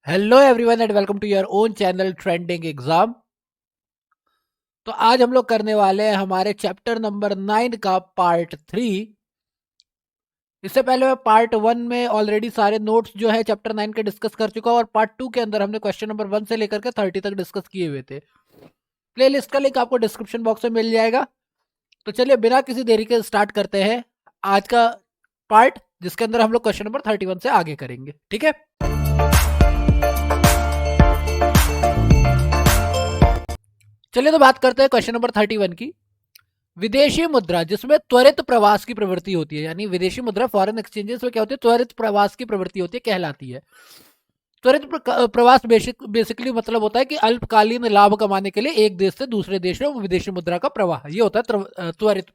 Hello everyone and welcome to your own channel trending exam. तो आज हम लोग करने वाले हैं हमारे चैप्टर नंबर 9 का पार्ट 3। इससे पहले मैं पार्ट 1 में ऑलरेडी सारे नोट्स जो है चैप्टर 9 के डिस्कस कर चुका हूं और पार्ट 2 के अंदर हमने क्वेश्चन नंबर 1 से लेकर के 30 तक डिस्कस किए हुए थे। प्लेलिस्ट का लिंक आपको डिस्क्रिप्शन बॉक्स में मिल जाएगा। तो चलिए बिना किसी देरी के स्टार्ट करते हैं आज का पार्ट, जिसके अंदर हम लोग क्वेश्चन नंबर 31 से आगे करेंगे। ठीक है, चलिए तो बात करते हैं क्वेश्चन नंबर 31 की। विदेशी मुद्रा जिसमें त्वरित प्रवास की प्रवृत्ति होती है, यानी विदेशी मुद्रा फॉरेन एक्सचेंजेस में क्या होती है, त्वरित प्रवास की प्रवृत्ति होती है, कहलाती है। त्वरित प्रवास बेसिकली मतलब होता है कि अल्पकालीन लाभ कमाने के लिए एक देश से दूसरे देश में विदेशी मुद्रा का प्रवाह, ये होता है त्वरित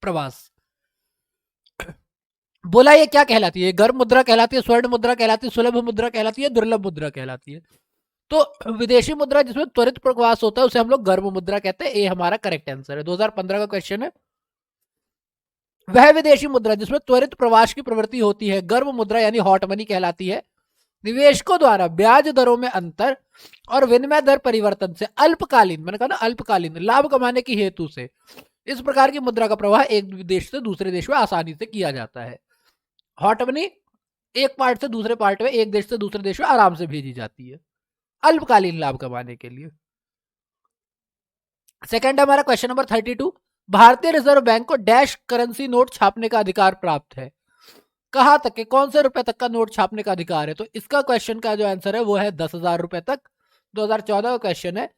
प्रवास। बोला ये क्या कहलाती है? गर्म मुद्रा कहलाती है, स्वर्ण मुद्रा कहलाती है, सुलभ मुद्रा कहलाती है, दुर्लभ मुद्रा कहलाती है। तो विदेशी मुद्रा जिसमें त्वरित प्रवास होता है उसे हम लोग गर्म मुद्रा कहते हैं। ये हमारा करेक्ट आंसर है। 2015 का क्वेश्चन है। वह विदेशी मुद्रा जिसमें त्वरित प्रवास की प्रवृत्ति होती है गर्म मुद्रा यानी हॉट मनी कहलाती है। निवेशकों द्वारा ब्याज दरों में अंतर और विनिमय दर परिवर्तन से अल्पकालीन, मैंने कहा ना अल्पकालीन, लाभ कमाने की हेतु से इस प्रकार की मुद्रा का प्रवाह एक देश से दूसरे देश में आसानी से किया जाता है। हॉट मनी एक पार्ट से दूसरे पार्ट में, एक देश से दूसरे देश में आराम से भेजी जाती है अल्पकालीन लाभ कमाने के लिए। सेकंड हमारा क्वेश्चन नंबर 32। भारतीय रिजर्व बैंक को डैश करेंसी नोट छापने का अधिकार प्राप्त है। कहां तक के, कौन से रुपए तक का नोट छापने का अधिकार है? तो इसका क्वेश्चन का जो आंसर है वो है 10,000 रुपए तक। 2014 का क्वेश्चन है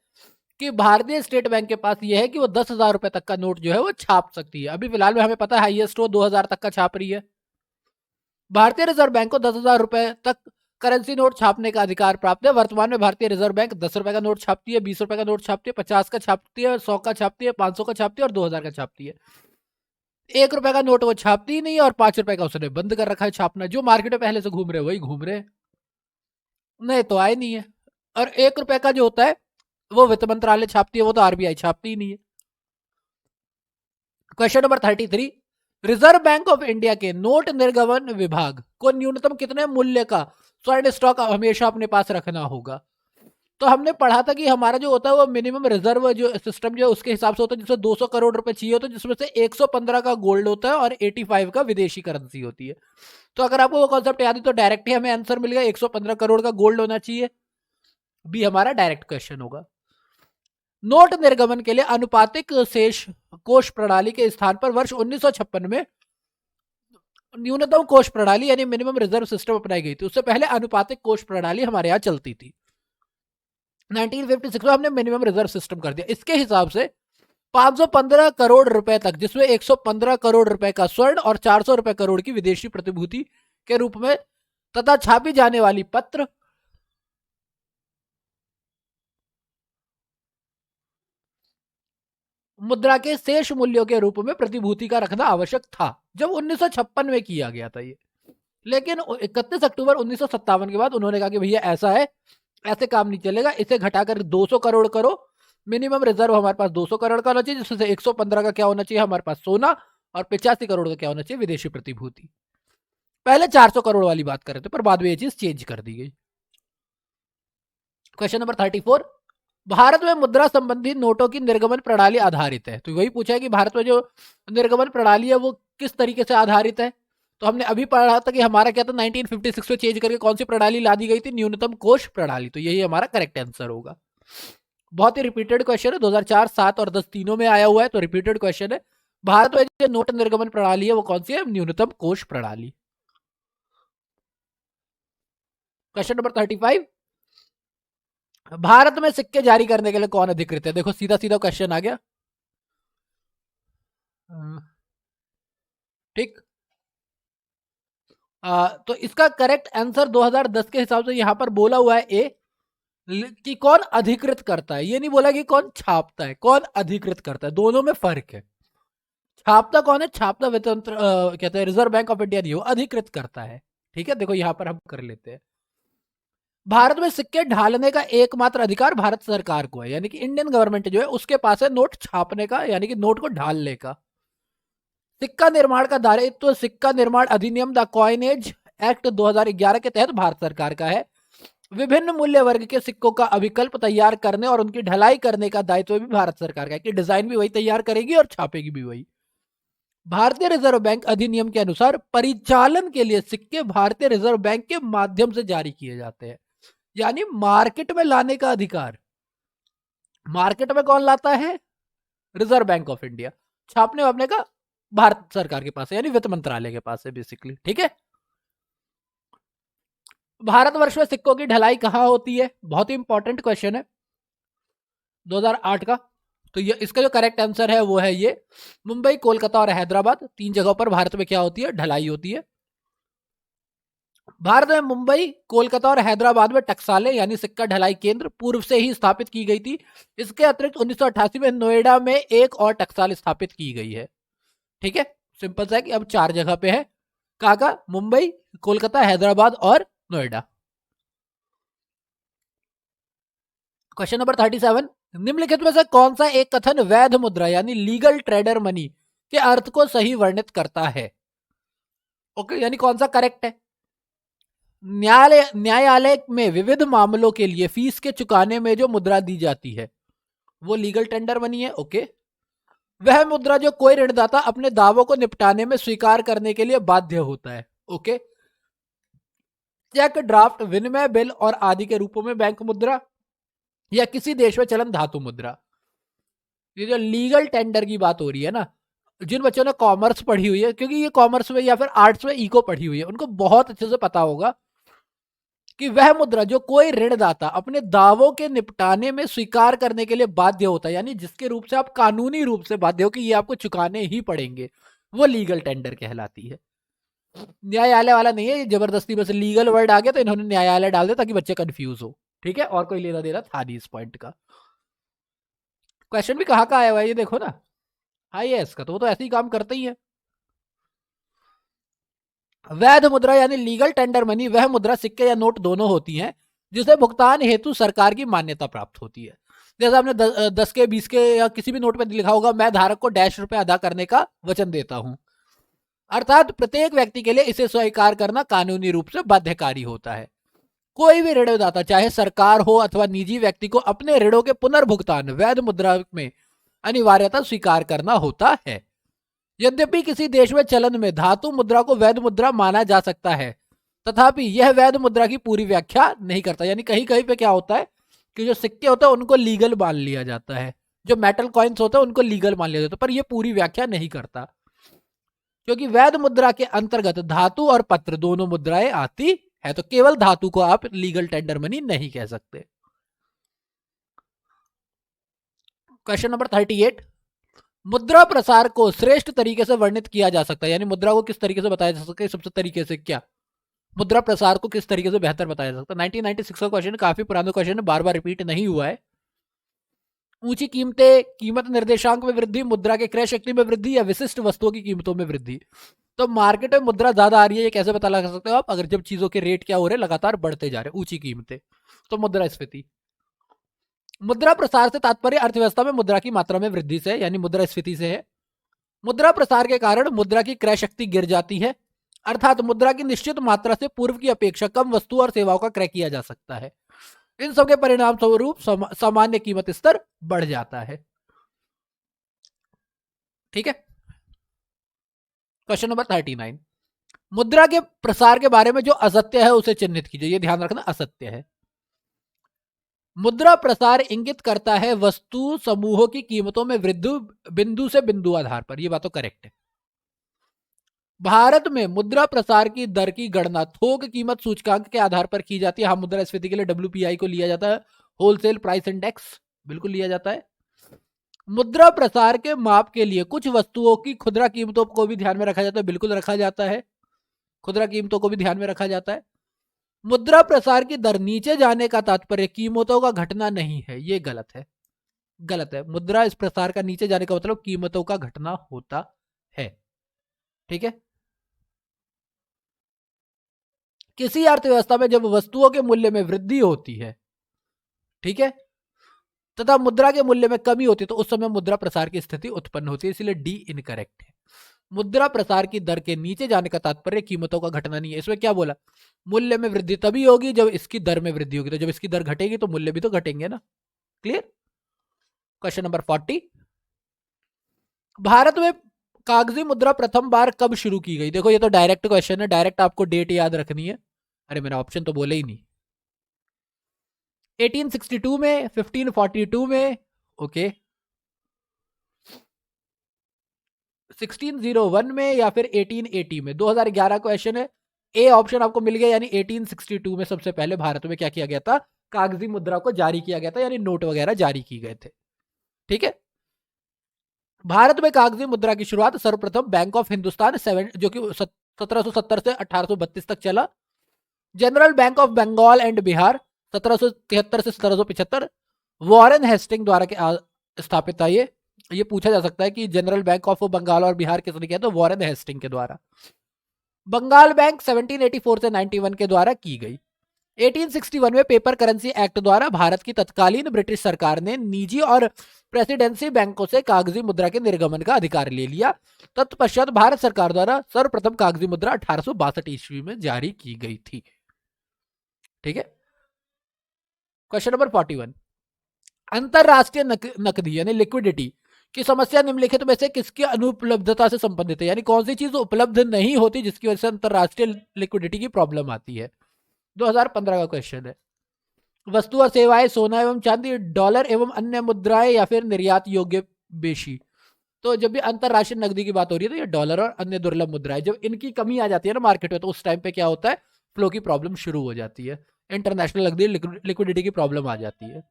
कि भारतीय स्टेट बैंक के पास ये है कि वो 10,000 रुपए तक का नोट जो है वो छाप सकती है। अभी फिलहाल में हमें पता है हाईएस्ट वो 2,000 तक का छाप रही है। भारतीय रिजर्व बैंक को 10,000 रुपए तक करेंसी नोट छापने का अधिकार प्राप्त है। वर्तमान में भारतीय रिजर्व बैंक 10 रुपए का नोट छापती है, 20 रुपए का नोट छापती है, 50 का छापती है, 100 का छापती है, 500 का छापती है और 2,000 का छापती है। 1 रुपए का नोट वो छापती ही नहीं है और 5 रुपए का उसने बंद कर रखा है छापना। जो मार्केट में पहले से घूम रहे वही घूम रहे, नहीं तो आए नहीं है। और 1 रुपए का जो होता है वो वित्त मंत्रालय छापती है, वो तो आरबीआई छापती ही नहीं है। Question number 33। Reserve bank of India के नोट निर्गमन विभाग को न्यूनतम कितने मूल्य का स्वर्ण स्टॉक हमेशा अपने पास रखना होगा? तो हमने पढ़ा था कि हमारा जो होता है वो मिनिमम रिजर्व जो सिस्टम जो है उसके हिसाब से होता है, जिसमें 200 करोड़ रुपए चाहिए होता है, जिसमें से 115 का गोल्ड होता है और 85 का विदेशी करेंसी होती है। तो अगर आपको वो कॉन्सेप्ट याद है तो डायरेक्ट ही हमें आंसर मिल गया, 115 करोड़ का गोल्ड होना चाहिए। बी हमारा डायरेक्ट क्वेश्चन होगा। नोट निर्गमन के लिए अनुपातिक शेष कोष प्रणाली के स्थान पर वर्ष 1956 में न्यूनतम कोष प्रणाली यानी मिनिमम रिजर्व सिस्टम अपनाई गई थी। उससे पहले अनुपातिक कोष प्रणाली हमारे यहाँ चलती थी। 1956 में हमने मिनिमम रिजर्व सिस्टम कर दिया। इसके हिसाब से 515 करोड़ रुपए तक, जिसमें 115 करोड़ रुपए का स्वर्ण और 400 रुपए करोड़ की विदेशी प्रतिभूति के रूप में तथा छापी जाने वाली पत्र मुद्रा के शेष मूल्यों के रूप में प्रतिभूति का रखना आवश्यक था। जब 1956 में किया गया था ये, लेकिन 31 अक्टूबर 1957 के बाद उन्होंने कहा कि भैया ऐसा है, ऐसे काम नहीं चलेगा, इसे घटाकर 200 करोड़ करो। मिनिमम रिजर्व हमारे पास 200 करोड़ का होना चाहिए, जिसमें 115 का क्या होना चाहिए हमारे पास सोना, और 85 करोड़ का क्या होना चाहिए विदेशी प्रतिभूति। पहले 400 करोड़ वाली बात कर रहे थे पर बाद में ये चीज चेंज कर दी गई। Question number 34। भारत में मुद्रा संबंधी नोटों की निर्गमन प्रणाली आधारित है। तो वही पूछा है कि भारत में जो निर्गमन प्रणाली है वो किस तरीके से आधारित है। तो हमने अभी पढ़ा था कि हमारा क्या था, 1956 में चेंज करके कौन सी प्रणाली ला दी गई थी, न्यूनतम कोष प्रणाली। तो यही हमारा करेक्ट आंसर होगा। बहुत ही रिपीटेड क्वेश्चन है, 2004, 7 और 10 तीनों में आया हुआ है, तो रिपीटेड क्वेश्चन है। भारत में जो नोट निर्गमन प्रणाली है वो कौन सी है, न्यूनतम कोष प्रणाली। Question number 35। भारत में सिक्के जारी करने के लिए कौन अधिकृत है? देखो सीधा सीधा क्वेश्चन आ गया। ठीक, तो इसका करेक्ट आंसर 2010 के हिसाब से यहां पर बोला हुआ है ए, कि कौन अधिकृत करता है। ये नहीं बोला कि कौन छापता है, कौन अधिकृत करता है, दोनों में फर्क है। छापता कौन है? छापता वितंत्र कहते हैं रिजर्व बैंक ऑफ इंडिया नहीं, वो अधिकृत करता है। ठीक है, देखो यहां पर हम कर लेते हैं। भारत में सिक्के ढालने का एकमात्र अधिकार भारत सरकार को है, यानी कि इंडियन गवर्नमेंट जो है उसके पास है नोट छापने का, यानी कि नोट को ढालने का। सिक्का निर्माण का दायित्व तो सिक्का निर्माण अधिनियम द कॉइनेज एक्ट 2011 के तहत भारत सरकार का है। विभिन्न मूल्य वर्ग के सिक्कों का अभिकल्प तैयार करने और उनकी ढलाई करने का दायित्व भी भारत सरकार का है, कि डिजाइन भी वही तैयार करेगी और छापेगी भी वही। भारतीय रिजर्व बैंक अधिनियम के अनुसार परिचालन के लिए सिक्के भारतीय रिजर्व बैंक के माध्यम से जारी किए जाते हैं, यानी मार्केट में लाने का अधिकार मार्केट में कौन लाता है? Reserve bank of India. छापने वापने का भारत सरकार के पास है, यानी वित्त मंत्रालय के पास है बेसिकली। ठीक है। भारतवर्ष में सिक्कों की ढलाई कहां होती है? बहुत ही इंपॉर्टेंट क्वेश्चन है 2008 का। तो ये इसका जो करेक्ट आंसर है वो है ये मुंबई, कोलकाता और हैदराबाद, 3 जगहों पर भारत में क्या होती है? ढलाई होती है। भारत में मुंबई, कोलकाता और हैदराबाद में टकसालें यानी सिक्का ढलाई केंद्र पूर्व से ही स्थापित की गई थी। इसके अतिरिक्त 1988 में नोएडा में एक और टकसाल स्थापित की गई है। ठीक है, सिंपल सा है कि अब 4 जगह पे है। कहा? मुंबई, कोलकाता, हैदराबाद और नोएडा। क्वेश्चन नंबर 37, निम्नलिखित में से कौन सा एक कथन वैध मुद्रा यानी लीगल ट्रेडर मनी के अर्थ को सही वर्णित करता है? ओके, यानी कौन सा करेक्ट है? न्यायालय में विविध मामलों के लिए फीस के चुकाने में जो मुद्रा दी जाती है वो लीगल टेंडर मनी है। ओके। वह मुद्रा जो कोई ऋणदाता अपने दावों को निपटाने में स्वीकार करने के लिए बाध्य होता है। ओके। चेक, ड्राफ्ट, विनिमय बिल और आदि के रूपों में बैंक मुद्रा या किसी देश में चलन धातु मुद्रा। ये जो लीगल टेंडर की बात हो रही है ना, जिन बच्चों ने कॉमर्स पढ़ी हुई है, क्योंकि ये कॉमर्स में या फिर आर्ट्स में इको पढ़ी हुई है, उनको बहुत अच्छे से पता होगा कि वह मुद्रा जो कोई ऋणदाता अपने दावों के निपटाने में स्वीकार करने के लिए बाध्य होता है, यानी जिसके रूप से आप कानूनी रूप से बाध्य हो कि ये आपको चुकाने ही पड़ेंगे, वो लीगल टेंडर कहलाती है। न्यायालय वाला नहीं है, ये जबरदस्ती बस लीगल वर्ड आ गया तो इन्होंने न्यायालय डाल दिया ताकि बच्चे कंफ्यूज हो। ठीक है, और कोई लेना देना था नहीं इस पॉइंट का। क्वेश्चन भी कहाँ का आया हुआ है ये देखो ना, IAS का, तो वो तो ऐसे ही काम करते ही है। वैध मुद्रा यानी लीगल टेंडर मनी वह मुद्रा, सिक्के या नोट दोनों होती हैं, जिसे भुगतान हेतु सरकार की मान्यता प्राप्त होती है। जैसे आपने 10 के 20 के या किसी भी नोट पे लिखा होगा, मैं धारक को डैश रुपए अदा करने का वचन देता हूं, अर्थात प्रत्येक व्यक्ति के लिए इसे स्वीकार करना कानूनी रूप से बाध्यकारी होता है। कोई भी ऋणदाता, चाहे सरकार हो अथवा निजी व्यक्ति को अपने ऋणों के पुनर्भुगतान वैध मुद्रा में अनिवार्यता स्वीकार करना होता है। यद्यपि किसी देश में चलन में धातु मुद्रा को वैध मुद्रा माना जा सकता है, तथापि यह वैध मुद्रा की पूरी व्याख्या नहीं करता। यानी कहीं कहीं पे क्या होता है कि जो सिक्के होते हैं उनको लीगल मान लिया जाता है, जो मेटल कॉइन्स होते हैं उनको लीगल मान लिया जाता है, पर यह पूरी व्याख्या नहीं करता, क्योंकि वैध मुद्रा के अंतर्गत धातु और पत्र दोनों मुद्राएं आती है। तो केवल धातु को आप लीगल टेंडर मनी नहीं कह सकते। क्वेश्चन नंबर 38, मुद्रा प्रसार को श्रेष्ठ तरीके से वर्णित किया जा सकता है, यानी मुद्रा को किस तरीके से बताया जा सकता है सबसे तरीके से, क्या मुद्रा प्रसार को किस तरीके से बेहतर बताया जा सकता है। 1996 का क्वेश्चन, काफी पुराना क्वेश्चन है, बार बार रिपीट नहीं हुआ है। ऊंची कीमतें, कीमत निर्देशांक में वृद्धि, मुद्रा के क्रय शक्ति में वृद्धि या विशिष्ट वस्तुओं की कीमतों में वृद्धि। तो मार्केट में मुद्रा ज्यादा आ रही है, ये कैसे पता लगा सकते हो आप? अगर जब चीजों के रेट क्या हो रहे हैं, लगातार बढ़ते जा रहे हैं, ऊंची कीमतें, तो मुद्रास्फीति। मुद्रा प्रसार से तात्पर्य अर्थव्यवस्था में मुद्रा की मात्रा में वृद्धि से, यानी मुद्रास्फीति से है। मुद्रा प्रसार के कारण मुद्रा की क्रय शक्ति गिर जाती है, अर्थात मुद्रा की निश्चित मात्रा से पूर्व की अपेक्षा कम वस्तु और सेवाओं का क्रय किया जा सकता है। इन सब के परिणाम स्वरूप सामान्य कीमत स्तर बढ़ जाता है। ठीक है। क्वेश्चन नंबर 39, मुद्रा के प्रसार के बारे में जो असत्य है उसे चिन्हित कीजिए। ये ध्यान रखना, असत्य है। मुद्रा प्रसार इंगित करता है वस्तु समूहों की कीमतों में वृद्धि बिंदु से बिंदु आधार पर। यह बात तो करेक्ट है। भारत में मुद्रा प्रसार की दर की गणना थोक कीमत सूचकांक के आधार पर की जाती है। हाँ, मुद्रास्फीति के लिए WPI को लिया जाता है, होलसेल प्राइस इंडेक्स बिल्कुल लिया जाता है। मुद्रा प्रसार के माप के लिए कुछ वस्तुओं की खुदरा कीमतों को भी ध्यान में रखा जाता है, बिल्कुल रखा जाता है, खुदरा कीमतों को भी ध्यान में रखा जाता है। मुद्रा प्रसार की दर नीचे जाने का तात्पर्य कीमतों का घटना नहीं है, यह गलत है, गलत है। मुद्रा इस प्रसार का नीचे जाने का मतलब कीमतों का घटना होता है। ठीक है। किसी अर्थव्यवस्था में जब वस्तुओं के मूल्य में वृद्धि होती है, ठीक है, तथा मुद्रा के मूल्य में कमी होती है, तो उस समय मुद्रा प्रसार की स्थिति उत्पन्न होती है, इसलिए डी इनकरेक्ट है। मुद्रा प्रसार की दर के नीचे जाने का तात्पर्य कीमतों का घटना नहीं है। इसमें क्या बोला, मूल्य में वृद्धि तभी होगी जब इसकी दर में वृद्धि होगी, तो जब इसकी दर घटेगी तो मूल्य भी तो घटेंगे ना। क्लियर। क्वेश्चन नंबर 40, भारत में कागजी मुद्रा प्रथम बार कब शुरू की गई? देखो ये तो डायरेक्ट क्वेश्चन है, डायरेक्ट आपको डेट याद रखनी है। अरे मेरा ऑप्शन तो बोले ही नहीं। 1862 में, 1542 में, ओके, 1601 में, या फिर 1880 में। 2011 क्वेश्चन है, ए ऑप्शन आपको मिल गया, यानी 1862 में सबसे पहले भारत में क्या किया गया था, कागजी मुद्रा को जारी किया गया था, यानी नोट वगैरह जारी की गए थे। ठीक है। भारत में कागजी मुद्रा की शुरुआत सर्वप्रथम बैंक ऑफ हिंदुस्तान जो कि 1770 से 1832 तक चला। General Bank of Bengal and Bihar 1773 से 1775 वॉरेन हेस्टिंग द्वारा स्थापित था। ये पूछा जा सकता है कि जनरल बैंक ऑफ बंगाल और बिहार किसने किया, तो वॉरेन हेस्टिंग के द्वारा। बंगाल बैंक 1784 से 91 के द्वारा की गई। 1861 में पेपर करेंसी एक्ट द्वारा भारत की तत्कालीन ब्रिटिश सरकार ने निजी और प्रेसिडेंसी बैंकों से कागजी मुद्रा के निर्गमन का अधिकार ले लिया। तत्पश्चात भारत सरकार द्वारा सर्वप्रथम कागजी मुद्रा 1862 ईस्वी में जारी की गई थी। ठीक है। क्वेश्चन नंबर 41, अंतरराष्ट्रीय नकदी यानी लिक्विडिटी की समस्या निम्नलिखित में से किसकी अनुपलब्धता से संबंधित है? यानी कौन सी चीज उपलब्ध नहीं होती जिसकी वजह से अंतरराष्ट्रीय लिक्विडिटी की प्रॉब्लम आती है। 2015 का क्वेश्चन है। वस्तु और सेवाएं, सोना एवं चांदी, डॉलर एवं अन्य मुद्राएं, या फिर निर्यात योग्य बेशी। तो जब भी अंतरराष्ट्रीय नकदी की बात हो रही है तो ये डॉलर और अन्य दुर्लभ मुद्राएं, जब इनकी कमी आ जाती है ना मार्केट में, तो उस टाइम पे क्या होता है, फ्लो की प्रॉब्लम शुरू हो जाती है, इंटरनेशनल नकदी लिक्विडिटी की प्रॉब्लम आ जाती है।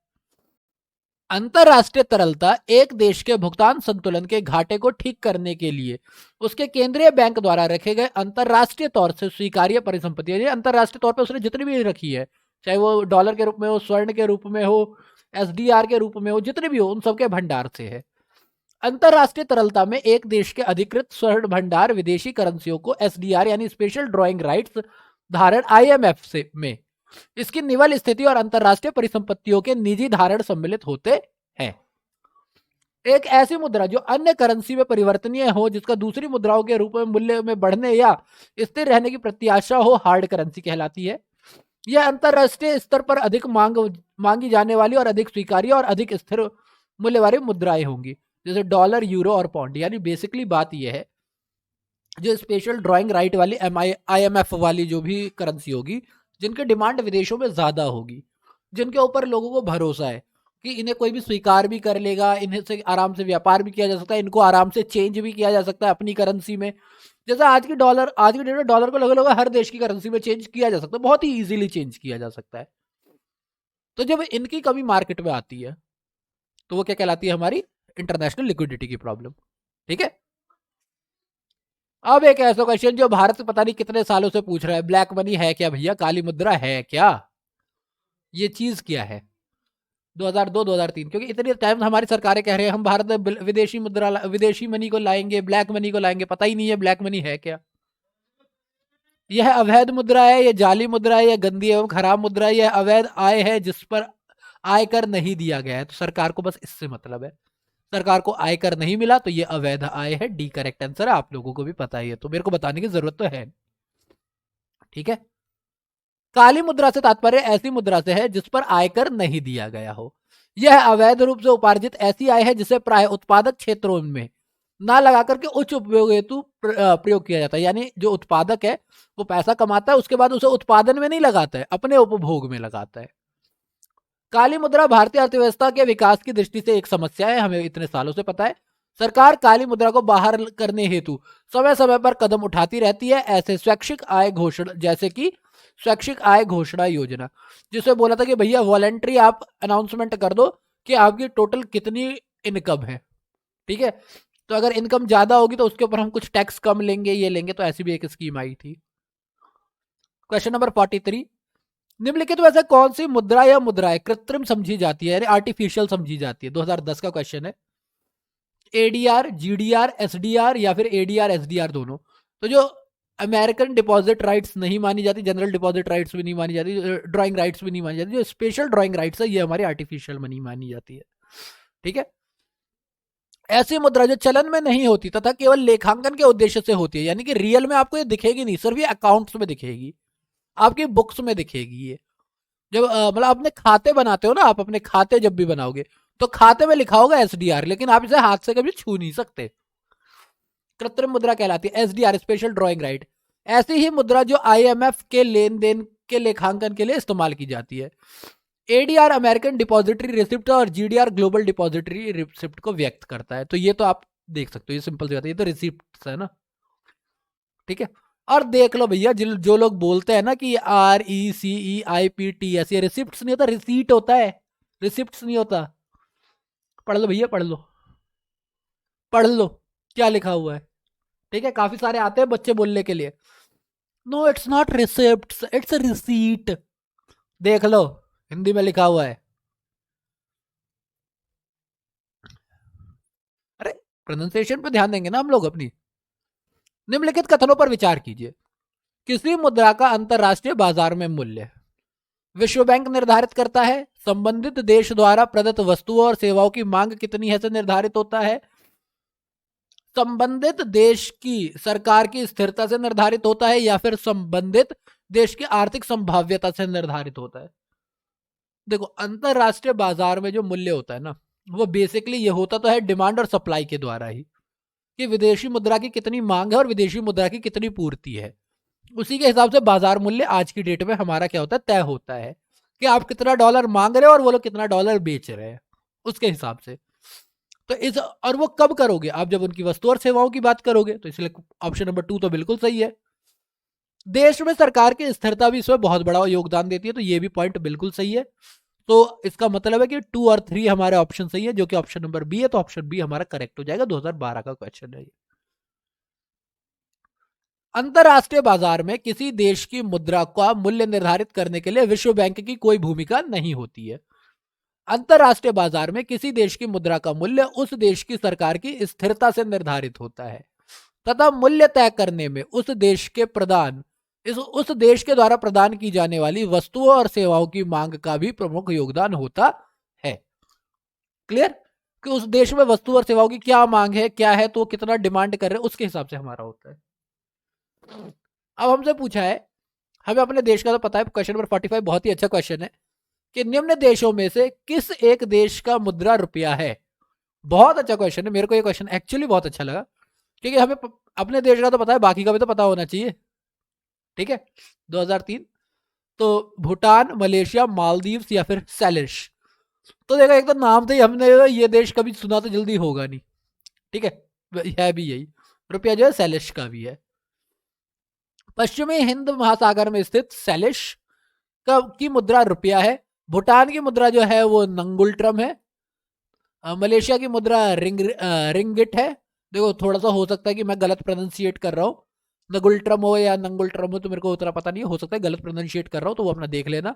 अंतरराष्ट्रीय तरलता एक देश के भुगतान संतुलन के घाटे को ठीक करने के लिए उसके केंद्रीय बैंक द्वारा रखे गए अंतरराष्ट्रीय तौर से स्वीकार्य परिसंपत्ति है। अंतरराष्ट्रीय तौर पर उसने जितनी भी रखी है, चाहे वो डॉलर के रूप में हो, स्वर्ण के रूप में हो, एसडीआर के रूप में हो, जितने भी हो, उन सबके भंडार से है। अंतरराष्ट्रीय तरलता में एक देश के अधिकृत स्वर्ण भंडार विदेशी करेंसियों को एसडीआर यानी स्पेशल ड्रॉइंग राइट्स धारण आईएमएफ से में इसकी निवल स्थिति और अंतरराष्ट्रीय परिसंपत्तियों के निजी धारण सम्मिलित होते हैं। एक ऐसी मुद्रा जो अन्य करेंसी में परिवर्तनीय हो, जिसका दूसरी मुद्राओं के रूप में मूल्य में बढ़ने या स्थिर रहने की प्रत्याशा हो, हार्ड करेंसी कहलाती है। यह अंतरराष्ट्रीय स्तर पर अधिक मांगी जाने वाली और अधिक स्वीकार्य और अधिक स्थिर मूल्य वाली मुद्राएं होंगी, जैसे डॉलर, यूरो और पाउंड। यानी बेसिकली बात यह है, जो स्पेशल ड्राइंग राइट वाली आईएमएफ वाली जो भी करेंसी होगी, जिनकी डिमांड विदेशों में ज्यादा होगी, जिनके ऊपर लोगों को भरोसा है कि इन्हें कोई भी स्वीकार भी कर लेगा, इन्हें से आराम से व्यापार भी किया जा सकता है, इनको आराम से चेंज भी किया जा सकता है अपनी करेंसी में। जैसा आज की डेट में डॉलर को लगभग हर देश की करेंसी में चेंज किया जा सकता है, बहुत ही इजीली चेंज किया जा सकता है। तो जब इनकी कमी मार्केट में आती है तो वो क्या कहलाती है, हमारी इंटरनेशनल लिक्विडिटी की प्रॉब्लम। ठीक है। अब एक ऐसा क्वेश्चन जो भारत से पता नहीं कितने सालों से पूछ रहा है, ब्लैक मनी है क्या भैया, काली मुद्रा है क्या, ये चीज क्या है? 2002-2003, क्योंकि इतनी टाइम हमारी सरकारें कह रहे हैं हम भारत में विदेशी मनी को लाएंगे, ब्लैक मनी को लाएंगे, पता ही नहीं है ब्लैक मनी है क्या। यह अवैध मुद्रा है, यह जाली मुद्रा है, यह गंदी एवं खराब मुद्रा है, यह अवैध आय है जिस पर आयकर नहीं दिया गया है। तो सरकार को बस इससे मतलब है, सरकार को आयकर नहीं मिला तो ये अवैध आय है। डी करेक्ट आंसर है, आप लोगों को भी पता ही है, तो मेरे को बताने की जरूरत तो है। ठीक है। काली मुद्रा से तात्पर्य ऐसी मुद्रा से है जिस पर आयकर नहीं दिया गया हो। यह अवैध रूप से उपार्जित ऐसी आय है जिसे प्राय उत्पादक क्षेत्रों में ना लगा करके उच्च उपयोग हेतु प्रयोग किया जाता है। यानी जो उत्पादक है वो पैसा कमाता है, उसके बाद उसे उत्पादन में नहीं लगाता है, अपने उपभोग में लगाता है। काली मुद्रा भारतीय अर्थव्यवस्था के विकास की दृष्टि से एक समस्या है, हमें इतने सालों से पता है। सरकार काली मुद्रा को बाहर करने हेतु समय समय पर कदम उठाती रहती है। ऐसे स्वैच्छिक आय घोषणा, जैसे कि स्वैच्छिक आय घोषणा योजना, जिसमें बोला था कि भैया वॉलंटरी आप अनाउंसमेंट कर दो कि आपकी टोटल कितनी इनकम है। ठीक है। तो अगर इनकम ज्यादा होगी तो उसके ऊपर हम कुछ टैक्स कम लेंगे, ये लेंगे। तो ऐसी भी एक स्कीम आई थी। क्वेश्चन नंबर 43, निम्नलिखित में से कौन सी मुद्रा या मुद्राएं कृत्रिम समझी जाती है, यानी आर्टिफिशियल समझी जाती है? 2010 का क्वेश्चन है। एडीआर, जीडीआर, एसडीआर या फिर एडीआर एसडीआर दोनों। तो जो अमेरिकन डिपॉजिट राइट्स नहीं मानी जाती, जनरल डिपॉजिट राइट्स भी नहीं मानी जाती, ड्राइंग राइट्स भी नहीं मानी जाती, जो स्पेशल ड्राइंग राइट्स है ये हमारी आर्टिफिशियल मनी मानी जाती है। ठीक है। ऐसी मुद्रा जो चलन में नहीं होती तथा केवल लेखांकन के उद्देश्य से होती है, यानी कि रियल में आपको ये दिखेगी नहीं, सिर्फ ये अकाउंट्स में दिखेगी, आपकी बुक्स में दिखेगी ये। जब मतलब अपने खाते बनाते हो ना, आप अपने खाते जब भी बनाओगे तो खाते में लिखा होगा एसडीआर, लेकिन आप इसे हाथ से कभी छू नहीं सकते। कृत्रिम मुद्रा कहलाती है एसडीआर, स्पेशल ड्रॉइंग राइट। ऐसी ही मुद्रा जो आईएमएफ के लेन देन के लेखांकन के लिए इस्तेमाल की जाती है। एडीआर अमेरिकन डिपॉजिटरी रिसिप्ट और जीडीआर ग्लोबल डिपॉजिटरी रिसिप्ट को व्यक्त करता है। तो ये तो आप देख सकते हो, ये सिंपल सी बात है, ये तो रिसिप्ट है ना, ठीक है। और देख लो भैया, जो लोग बोलते हैं ना कि RECEIPTS, ये रिसिप्ट नहीं होता, रिसीट होता है, रिसिप्ट नहीं होता। पढ़ लो भैया, पढ़ लो, पढ़ लो क्या लिखा हुआ है, ठीक है। काफी सारे आते हैं बच्चे बोलने के लिए, no it's not receipt, it's receipt. देख लो हिंदी में लिखा हुआ है। अरे प्रोनाउंसिएशन पे ध्यान देंगे ना हम लोग अपनी। निम्नलिखित कथनों पर विचार कीजिए। किसी मुद्रा का अंतरराष्ट्रीय बाजार में मूल्य विश्व बैंक निर्धारित करता है। संबंधित देश द्वारा प्रदत्त वस्तुओं और सेवाओं की मांग कितनी है से निर्धारित होता है। संबंधित देश की सरकार की स्थिरता से निर्धारित होता है, या फिर संबंधित देश की आर्थिक संभाव्यता से निर्धारित होता है। देखो अंतरराष्ट्रीय बाजार में जो मूल्य होता है ना, वो बेसिकली ये होता तो है डिमांड और सप्लाई के द्वारा ही, कि विदेशी मुद्रा की कितनी मांग है और विदेशी मुद्रा की कितनी पूर्ति है। उसी के हिसाब से बाजार मूल्य आज की डेट में हमारा क्या होता है, तय होता है कि आप कितना डॉलर मांग रहे हो और वो लोग कितना डॉलर बेच रहे हैं, उसके हिसाब से। तो इस, और वो कब करोगे आप, जब उनकी वस्तु और सेवाओं की बात करोगे। तो इसलिए ऑप्शन नंबर 2 तो बिल्कुल सही है। देश में सरकार की स्थिरता भी इसमें बहुत बड़ा योगदान देती है, तो ये भी पॉइंट बिल्कुल सही है। तो इसका मतलब है कि 2 और 3 हमारे ऑप्शन सही है, जो कि ऑप्शन नंबर बी है। तो ऑप्शन बी हमारा करेक्ट हो जाएगा, 2012 का क्वेश्चन है। अंतरराष्ट्रीय बाजार में किसी देश की मुद्रा का मूल्य निर्धारित करने के लिए विश्व बैंक की कोई भूमिका नहीं होती है। अंतरराष्ट्रीय बाजार में किसी देश की मुद्रा का मूल्य उस देश की सरकार की स्थिरता से निर्धारित होता है, तथा मूल्य तय करने में उस देश के द्वारा प्रदान की जाने वाली वस्तुओं और सेवाओं की मांग का भी प्रमुख योगदान होता है। क्लियर, कि उस देश में वस्तु और सेवाओं की क्या मांग है, क्या है, तो कितना डिमांड कर रहे हैं, उसके हिसाब से हमारा होता है। अब हमसे पूछा है, हमें अपने देश का तो पता है, क्वेश्चन नंबर 45 बहुत ही अच्छा क्वेश्चन है, कि निम्न देशों में से किस एक देश का मुद्रा रुपया है। बहुत अच्छा क्वेश्चन है, मेरे को ये क्वेश्चन एक्चुअली बहुत अच्छा लगा, क्योंकि हमें अपने देश का तो पता है, बाकी का भी तो पता होना चाहिए, ठीक है। 2003 तो भूटान, मलेशिया, मालदीव्स या फिर सेलिश। तो देखो एक तो नाम से ही हमने ये देश कभी सुना तो जल्दी होगा नहीं, ठीक है भी यही। रुपया जो है सेलिश का भी है। पश्चिमी हिंद महासागर में स्थित सेलिश की मुद्रा रुपया है। भूटान की मुद्रा जो है वो नंगुलट्रम है। मलेशिया की मुद्रा रिंगिट है। देखो थोड़ा सा हो सकता है कि मैं गलत प्रोनाउंसिएट कर रहा हूँ, नगुलट्रम हो या नंगुलट्रम हो, तो मेरे को उतना पता नहीं, हो सकता है गलत प्रोनाउंसिएट कर रहा हूँ, तो वो अपना देख लेना।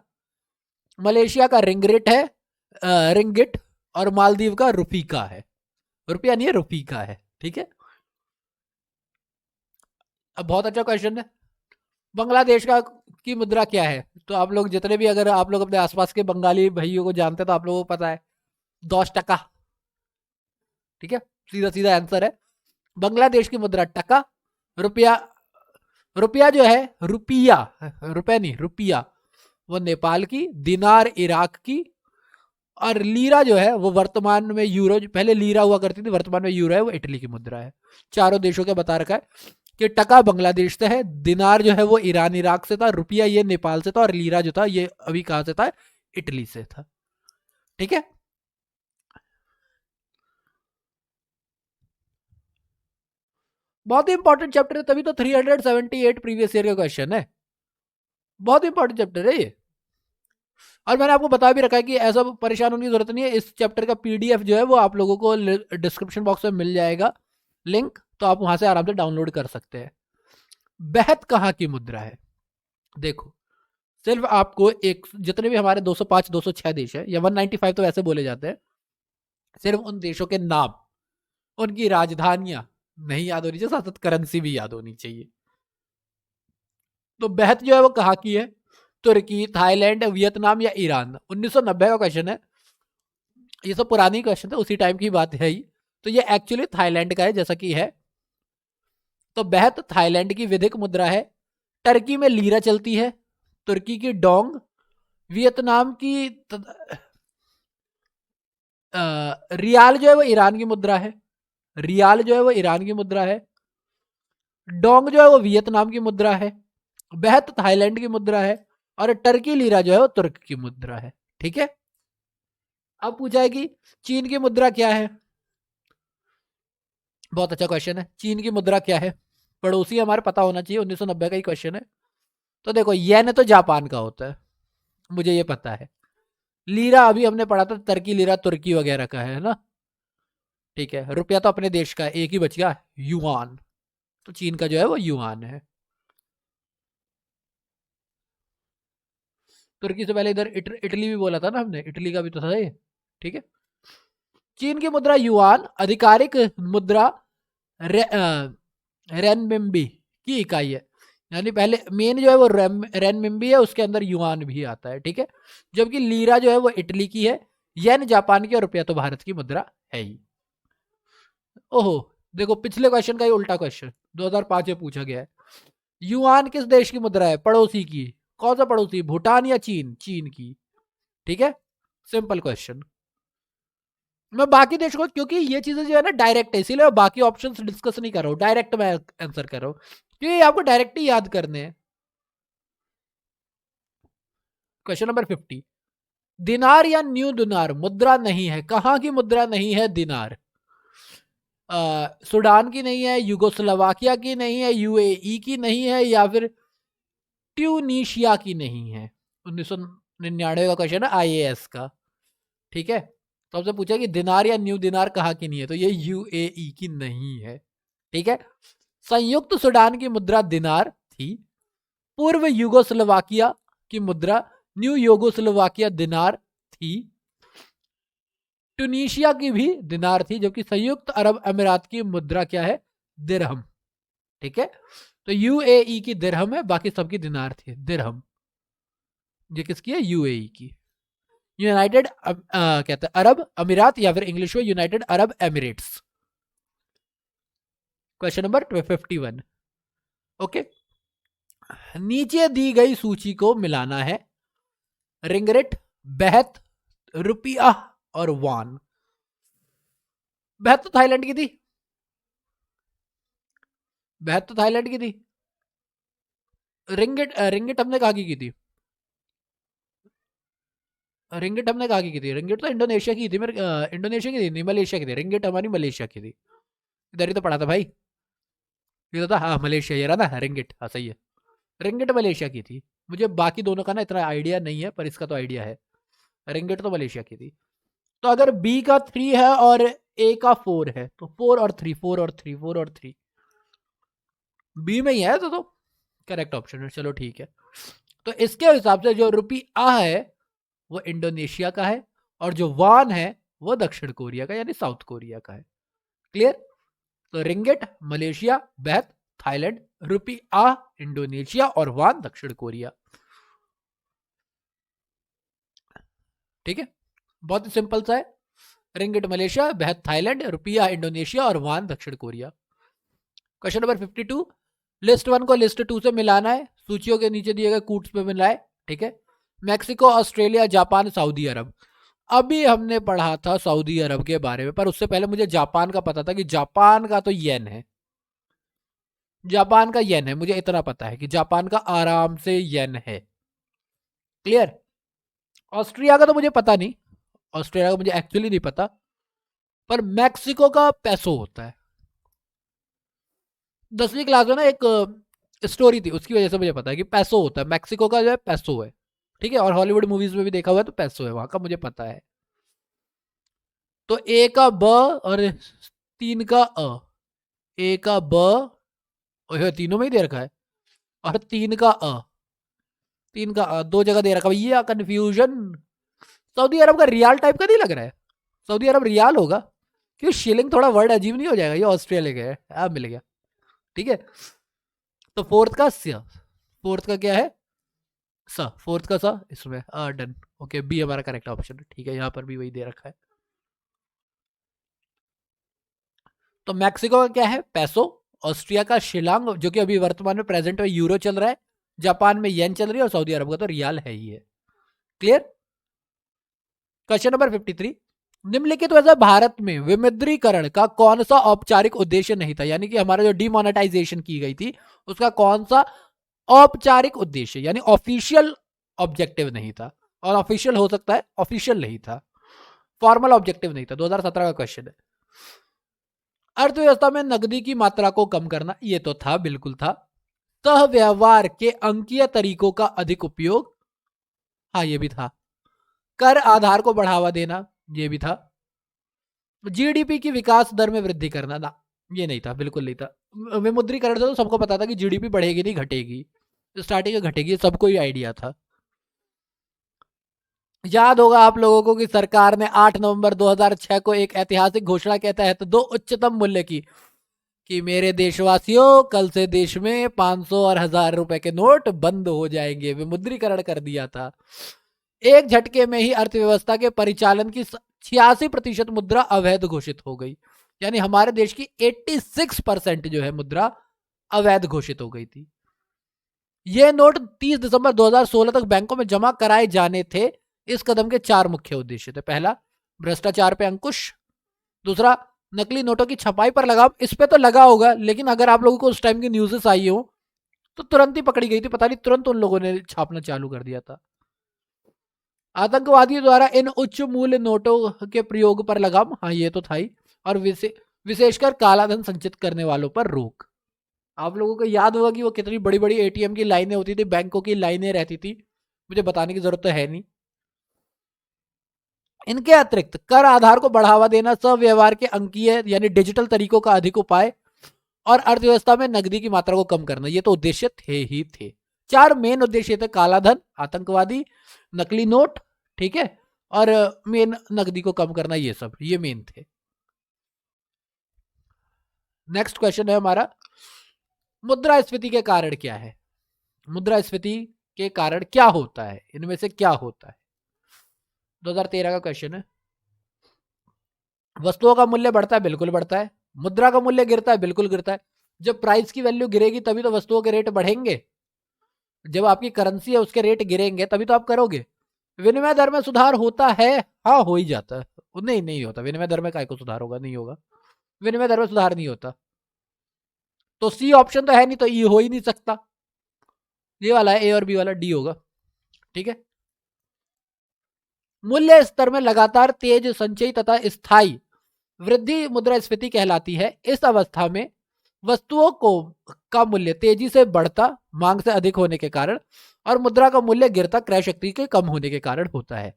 मलेशिया का रिंगरिट है, रिंगिट, और मालदीव का रुपीका है। रुपया नहीं है, रुपीका है, ठीक है। अब बहुत अच्छा क्वेश्चन है, बांग्लादेश का की मुद्रा क्या है। तो आप लोग जितने भी, अगर आप लोग अपने आसपास के बंगाली भाइयों को जानते हैं तो आप लोगों को पता है, 10 टका, ठीक है, सीधा सीधा आंसर है। बांग्लादेश की मुद्रा टका। रुपया, रुपया जो है, रुपया, रुपया नहीं रुपया, वो नेपाल की। दिनार इराक की। और लीरा जो है वो वर्तमान में यूरो, पहले लीरा हुआ करती थी, वर्तमान में यूरो है, वो इटली की मुद्रा है। चारों देशों के बता रखा है कि टका बांग्लादेश से है, दिनार जो है वो ईरान इराक से था, रुपया ये नेपाल से था, और लीरा जो था ये अभी कहां से था, इटली से था, ठीक है। बहुत ही इंपॉर्टेंट चैप्टर है, तभी तो 378 प्रीवियस ईयर का क्वेश्चन है। बहुत इंपॉर्टेंट चैप्टर है ये, और मैंने आपको बता भी रखा है कि ऐसा परेशान होने की जरूरत नहीं है। इस चैप्टर का पीडीएफ जो है वो आप लोगों को डिस्क्रिप्शन बॉक्स में मिल जाएगा लिंक, तो आप वहां से आराम से डाउनलोड कर सकते हैं। बेहद कहाँ की मुद्रा है, देखो सिर्फ आपको एक, जितने भी हमारे 205 206 देश है, या 195 तो वैसे बोले जाते हैं, सिर्फ उन देशों के नाम, उनकी राजधानियां नहीं याद होनी चाहिए, साथ साथ करेंसी भी याद होनी चाहिए। तो बेहद जो है वो कहाँ की है, तुर्की, थाईलैंड, वियतनाम या ईरान। 1990 का क्वेश्चन है, ये सब पुरानी क्वेश्चन है, उसी टाइम की बात है ही। तो ये एक्चुअली थाईलैंड का है जैसा कि है। तो बेहत थाईलैंड की विधिक मुद्रा है। टर्की में लीरा चलती है। तुर्की की डोंग। वियतनाम की रियाल जो है वो ईरान की मुद्रा है। रियाल जो है वो ईरान की मुद्रा है। डोंग जो है वो वियतनाम की मुद्रा है। बेहत थाईलैंड की मुद्रा है। और टर्की लीरा जो है वो तुर्क की मुद्रा है। ठीक है। अब पूछा है कि चीन की मुद्रा क्या है। बहुत अच्छा क्वेश्चन है। चीन की मुद्रा क्या है, पड़ोसी हमारे पता होना चाहिए, 1990 का ही क्वेश्चन है। तो देखो येन तो जापान का होता है, मुझे ये पता है। लीरा अभी हमने पढ़ा था, टर्की लीरा तुर्की वगैरह का है ना। ठीक है। रुपया तो अपने देश का है, एक ही बच गया युआन। तो चीन का जो है वो युआन है। तुर्की से पहले इधर इटली भी बोला था ना हमने, इटली का भी तो था ये। ठीक है। चीन की मुद्रा युआन, आधिकारिक मुद्रा रेनमिंबी की इकाई है। यानी पहले मेन जो है वो रेनमिंबी है, उसके अंदर युआन भी आता है। ठीक है। जबकि लीरा जो है वो इटली की है, येन जापान की, और रुपया तो भारत की मुद्रा है ही। ओहो, देखो पिछले क्वेश्चन का ही उल्टा क्वेश्चन 2005 में पूछा गया है। युआन किस देश की मुद्रा है, पड़ोसी की। कौन सा पड़ोसी, भूटान या चीन, चीन की। ठीक है। Simple question. मैं बाकी देशों को, क्योंकि ये चीजें जो है ना डायरेक्ट है, इसीलिए मैं बाकी ऑप्शंस डिस्कस नहीं कर रहा हूँ, डायरेक्ट मैं आंसर कर रहा हूँ, क्योंकि आपको डायरेक्ट ही याद करने हैं। Question number 50। दिनार या न्यू दिनार मुद्रा नहीं है, कहां की मुद्रा नहीं है दिनार। सूडान की नहीं है, युगोस्लोवाकिया की नहीं है, यूएई की नहीं है, या फिर ट्यूनीशिया की नहीं है। 1999 का क्वेश्चन है आईएएस का। ठीक है। तो आपसे पूछा कि दिनार या न्यू दिनार कहाँ की नहीं है, तो ये यूएई की नहीं है। ठीक है। संयुक्त सूडान की मुद्रा दिनार थी। पूर्व युगोस्लोवाकिया की मुद्रा न्यू युगोस्लोवाकिया दिनार थी। ट्यूनीशिया की भी दिनार थी, जबकि संयुक्त अरब अमीरात की मुद्रा क्या है, दिरहम। ठीक है। तो यूएई की दिरहम है, बाकी सबकी दिनार थी दिरहम। ये किसकी है, यूएई की। यूनाइटेड कहते हैं अरब अमीरात, या फिर इंग्लिश में United Arab Emirates. Question number 51। Okay. नीचे दी गई सूची को मिलाना है। रिंगरेट, बेहत, रुपया और वान। बेहत तो थाईलैंड की थी। बेहत तो थाईलैंड की थी। रिंगिट रिंगिट हमने कहा की थी। रिंगिट हमने कहा की थी। रिंगिट तो इंडोनेशिया की थी, मेरे इंडोनेशिया की थी नहीं, मलेशिया की थी। रिंगिट हमारी मलेशिया की थी। इधर ही तो पढ़ा था भाई। ये तो था, हाँ मलेशिया, ये रहा ना रिंगिट, हाँ सही है। रिंगिट मलेशिया की थी। मुझे बाकी दोनों का ना इतना आइडिया नहीं है, पर इसका तो आइडिया है। रिंगिट तो मलेशिया की थी। तो अगर बी का 3 है और ए का 4 है, तो 4 और 3, 4 और 3, 4 और 3 बी में ही है, तो करेक्ट ऑप्शन है। चलो ठीक है। तो इसके हिसाब से जो रुपया है वो इंडोनेशिया का है, और जो वान है वो दक्षिण कोरिया का, यानी साउथ कोरिया का है। क्लियर। तो रिंगिट मलेशिया, बेहत थाईलैंड, रुपया इंडोनेशिया, और वान दक्षिण कोरिया। ठीक है। बहुत ही सिंपल सा है। रिंगिट मलेशिया, बेहत थाईलैंड, रुपया इंडोनेशिया, और वान दक्षिण कोरिया। Question number 52। लिस्ट 1 को लिस्ट 2 से मिलाना है। सूचियों के नीचे दिए गए कूट्स में मिलाए। ठीक है। मैक्सिको, ऑस्ट्रेलिया, जापान, सऊदी अरब। अभी हमने पढ़ा था सऊदी अरब के बारे में, पर उससे पहले मुझे जापान का पता था कि जापान का तो येन है। जापान का येन है, मुझे इतना पता है कि जापान का आराम से येन है। क्लियर। ऑस्ट्रिया का तो मुझे पता नहीं, ऑस्ट्रेलिया का मुझे एक्चुअली नहीं पता। पर मैक्सिको का पैसो होता है। 10वीं क्लास में ना एक स्टोरी थी, उसकी वजह से मुझे पता है कि पैसो होता है, मैक्सिको का जो है पैसो है। ठीक है। और हॉलीवुड मूवीज में भी देखा हुआ है, तो पैसो है वहां का, मुझे पता है। तो ए का ब और 3 का अ। ए का ब, और तीनों में ही दे रखा है, और 3 का अ। 3 का अ दो जगह दे रखा है, ये कंफ्यूजन। सऊदी अरब का रियाल टाइप का नहीं लग रहा है। सऊदी अरब रियाल होगा, क्यों शिलिंग थोड़ा वर्ड अजीब नहीं हो जाएगा, ये ऑस्ट्रेलिया का है। अब मिल गया। ठीक है। तो फोर्थ का स, फोर्थ का क्या है, स, फोर्थ का स इसमें डन। ओके, बी हमारा करेक्ट ऑप्शन है। ठीक है। यहाँ पर भी वही दे रखा है। तो मैक्सिको का क्या है? पेसो। ऑस्ट्रिया का शिलांग, जो कि अभी वर्तमान में प्रेजेंट में यूरो चल रहा है। जापान में येन चल रही है और सऊदी अरब का तो रियाल है ही है। क्लियर? क्वेश्चन नंबर 53, निम्नलिखित वजह भारत में विमुद्रीकरण का कौन सा औपचारिक उद्देश्य नहीं था? यानी कि हमारा जो डिमोनेटाइजेशन की गई थी उसका कौन सा औपचारिक उद्देश्य यानी ऑफिशियल ऑब्जेक्टिव नहीं था? और ऑफिशियल हो सकता है, ऑफिशियल नहीं था, फॉर्मल ऑब्जेक्टिव नहीं था। 2017 का क्वेश्चन है। अर्थव्यवस्था में नकदी की मात्रा को कम करना, ये तो था, बिल्कुल था। सह व्यवहार के अंकीय तरीकों का अधिक उपयोग, हाँ ये भी था। कर आधार को बढ़ावा देना, ये भी था। जीडीपी की विकास दर में वृद्धि करना, ना ये नहीं था, बिल्कुल नहीं था। विमुद्रीकरण से तो सबको पता था कि जीडीपी बढ़ेगी नहीं घटेगी, स्टार्टिंग में घटेगी, सबको ही आइडिया था। याद होगा आप लोगों को कि सरकार ने 8 नवंबर 2006 को एक ऐतिहासिक घोषणा के तहत दो उच्चतम मूल्य की कि मेरे देशवासियों कल से देश में 500 और 1000 रुपए के नोट बंद हो जाएंगे, विमुद्रीकरण कर दिया था। एक झटके में ही अर्थव्यवस्था के परिचालन की 86% मुद्रा अवैध घोषित हो गई। यानी हमारे देश की 86% जो है मुद्रा अवैध घोषित हो गई थी। ये नोट 30 दिसंबर 2016 तक बैंकों में जमा कराए जाने थे। इस कदम के 4 मुख्य उद्देश्य थे। पहला, भ्रष्टाचार पे अंकुश। दूसरा, नकली नोटों की छपाई पर लगाम। इस पे तो लगा होगा, लेकिन अगर आप लोगों को उस टाइम की न्यूज़ेस आई हो तो तुरंत ही पकड़ी गई थी, पता नहीं तुरंत उन लोगों ने छापना चालू कर दिया था। आतंकवादियों द्वारा इन उच्च मूल्य नोटों के प्रयोग पर लगाम, हाँ ये तो था ही। और विशेषकर कालाधन संचित करने वालों पर रोक। आप लोगों को याद होगा कि वो कितनी बड़ी बड़ी एटीएम की लाइनें होती थी, बैंकों की लाइनें रहती थी, मुझे बताने की जरूरत तो है नहीं। इनके अतिरिक्त कर आधार को बढ़ावा देना, सव्यवहार के अंकीय यानी डिजिटल तरीकों का अधिक उपाय, और अर्थव्यवस्था में नकदी की मात्रा को कम करना, ये तो उद्देश्य थे ही थे। 4 मेन उद्देश्य थे, कालाधन, आतंकवादी, नकली नोट, ठीक है, और मेन नकदी को कम करना, ये सब ये मेन थे। नेक्स्ट क्वेश्चन है हमारा, मुद्रास्फीति के कारण क्या है? मुद्रास्फीति के कारण क्या होता है, इनमें से क्या होता है? 2013 का क्वेश्चन है। वस्तुओं का मूल्य बढ़ता है, बिल्कुल बढ़ता है। मुद्रा का मूल्य गिरता है, बिल्कुल गिरता है। जब प्राइस की वैल्यू गिरेगी तभी तो वस्तुओं के रेट बढ़ेंगे। जब आपकी करेंसी है उसके रेट गिरेंगे तभी तो आप करोगे। विनिमय दर में सुधार होता है, हाँ हो ही जाता है। नहीं नहीं होता, विनिमय दर में काय को सुधार होगा? नहीं होगा, विनिमय दर में सुधार नहीं होता। तो सी ऑप्शन तो है नहीं, तो ई हो ही नहीं सकता। ये वाला है, ए और बी वाला, डी होगा, ठीक है। मूल्य स्तर में लगातार तेज संचयी तथा स्थायी वृद्धि मुद्रास्फीति कहलाती है। इस अवस्था में वस्तुओं को का मूल्य तेजी से बढ़ता, मांग से अधिक होने के कारण, और मुद्रा का मूल्य गिरता, क्रय शक्ति के कम होने के कारण होता है।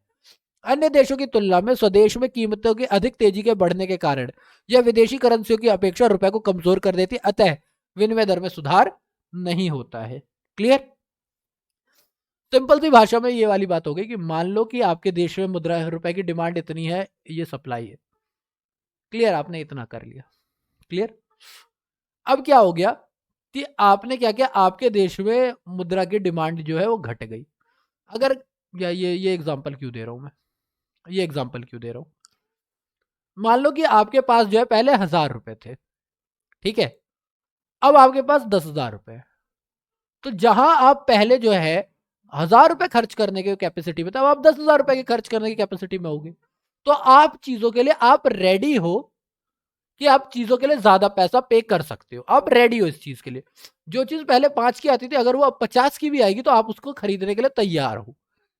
अन्य देशों की तुलना में स्वदेश में कीमतों की अधिक तेजी के बढ़ने के कारण यह विदेशी करेंसियों की अपेक्षा रुपए को कमजोर कर देती, अतः विनिमय दर में सुधार नहीं होता है। क्लियर? सिंपल सी भाषा में ये वाली बात हो गई कि मान लो कि आपके देश में मुद्रा रुपए की डिमांड इतनी है, ये सप्लाई है। क्लियर? आपने इतना कर लिया। क्लियर? अब क्या हो गया कि आपने क्या किया, आपके देश में मुद्रा की डिमांड जो है वो घट गई। अगर ये एग्जांपल क्यों दे रहा हूं मैं, ये एग्जांपल क्यों दे रहा हूं, मान लो कि आपके पास जो है पहले 1000 रुपए थे, ठीक है, अब आपके पास 10,000 रुपए है। तो जहां आप पहले जो है 1000 रुपए खर्च करने के कैपेसिटी में, तब आप 10,000 रुपए के खर्च करने की कैपेसिटी में होगी। तो आप चीजों के लिए आप रेडी हो कि आप चीजों के लिए ज्यादा पैसा पे कर सकते हो, आप रेडी हो इस चीज के लिए। जो चीज पहले 5 की आती थी, अगर वो अब 50 की भी आएगी तो आप उसको खरीदने के लिए तैयार हो,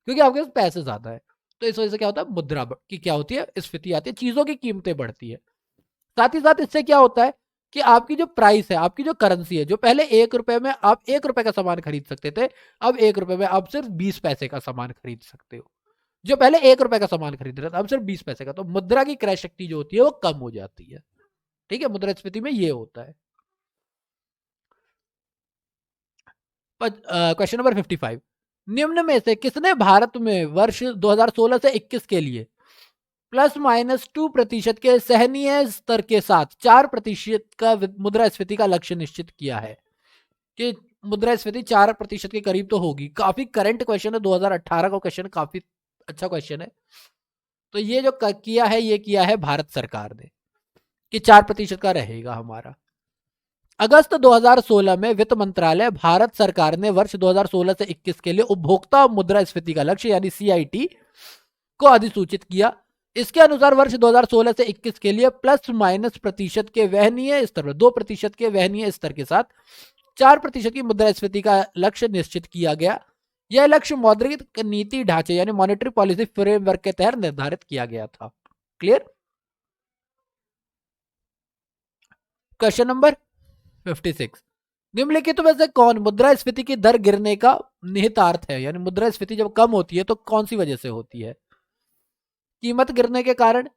क्योंकि आपके पास पैसे ज्यादा है। तो इस वजह से क्या होता है, मुद्रा की क्या होती है, स्फीति आती है, चीजों की कीमतें बढ़ती है। साथ ही साथ इससे क्या होता है कि आपकी जो प्राइस है, आपकी जो करेंसी है, जो पहले 1 रुपए में आप 1 रुपए का सामान खरीद सकते थे, अब 1 रुपए में आप सिर्फ 20 पैसे का सामान खरीद सकते हो। जो पहले 1 रुपए का सामान खरीद रहे थे, अब सिर्फ 20 पैसे का। तो मुद्रा की क्रय शक्ति जो होती है वो कम हो जाती है, ठीक है। मुद्रास्फीति में ये होता है। क्वेश्चन नंबर 55, निम्न में से किसने भारत में वर्ष 2016 से 21 के लिए +-2% के सहनीय स्तर के साथ 4% का मुद्रास्फीति का लक्ष्य निश्चित किया है? कि मुद्रास्फीति 4% के करीब तो होगी। काफी करंट क्वेश्चन है, 2018 का क्वेश्चन, काफी अच्छा क्वेश्चन है। तो ये जो किया है, ये किया है भारत सरकार ने। कि 4% का रहेगा हमारा। अगस्त 2016 में वित्त मंत्रालय भारत सरकार ने वर्ष 2016 से 21 के लिए उपभोक्ता मुद्रास्फीति का लक्ष्य यानी CIT को अधिसूचित किया। इसके अनुसार वर्ष 2016 से 21 के लिए प्लस माइनस प्रतिशत के वहनीय स्तर, 2% के वहनीय स्तर के साथ 4% की मुद्रास्फीति का लक्ष्य निश्चित किया गया। यह लक्ष्य मौद्रिक नीति ढांचे यानी मॉनेटरी पॉलिसी फ्रेमवर्क के तहत निर्धारित किया गया था। क्लियर। क्वेश्चन नंबर 56, निम्नलिखित में से कौन मुद्रास्फीति की दर गिरने का निहितार्थ है, यानी मुद्रास्फीति जब कम होती है तो कौन सी वजह से होती है। कीमत गिरने के कारण,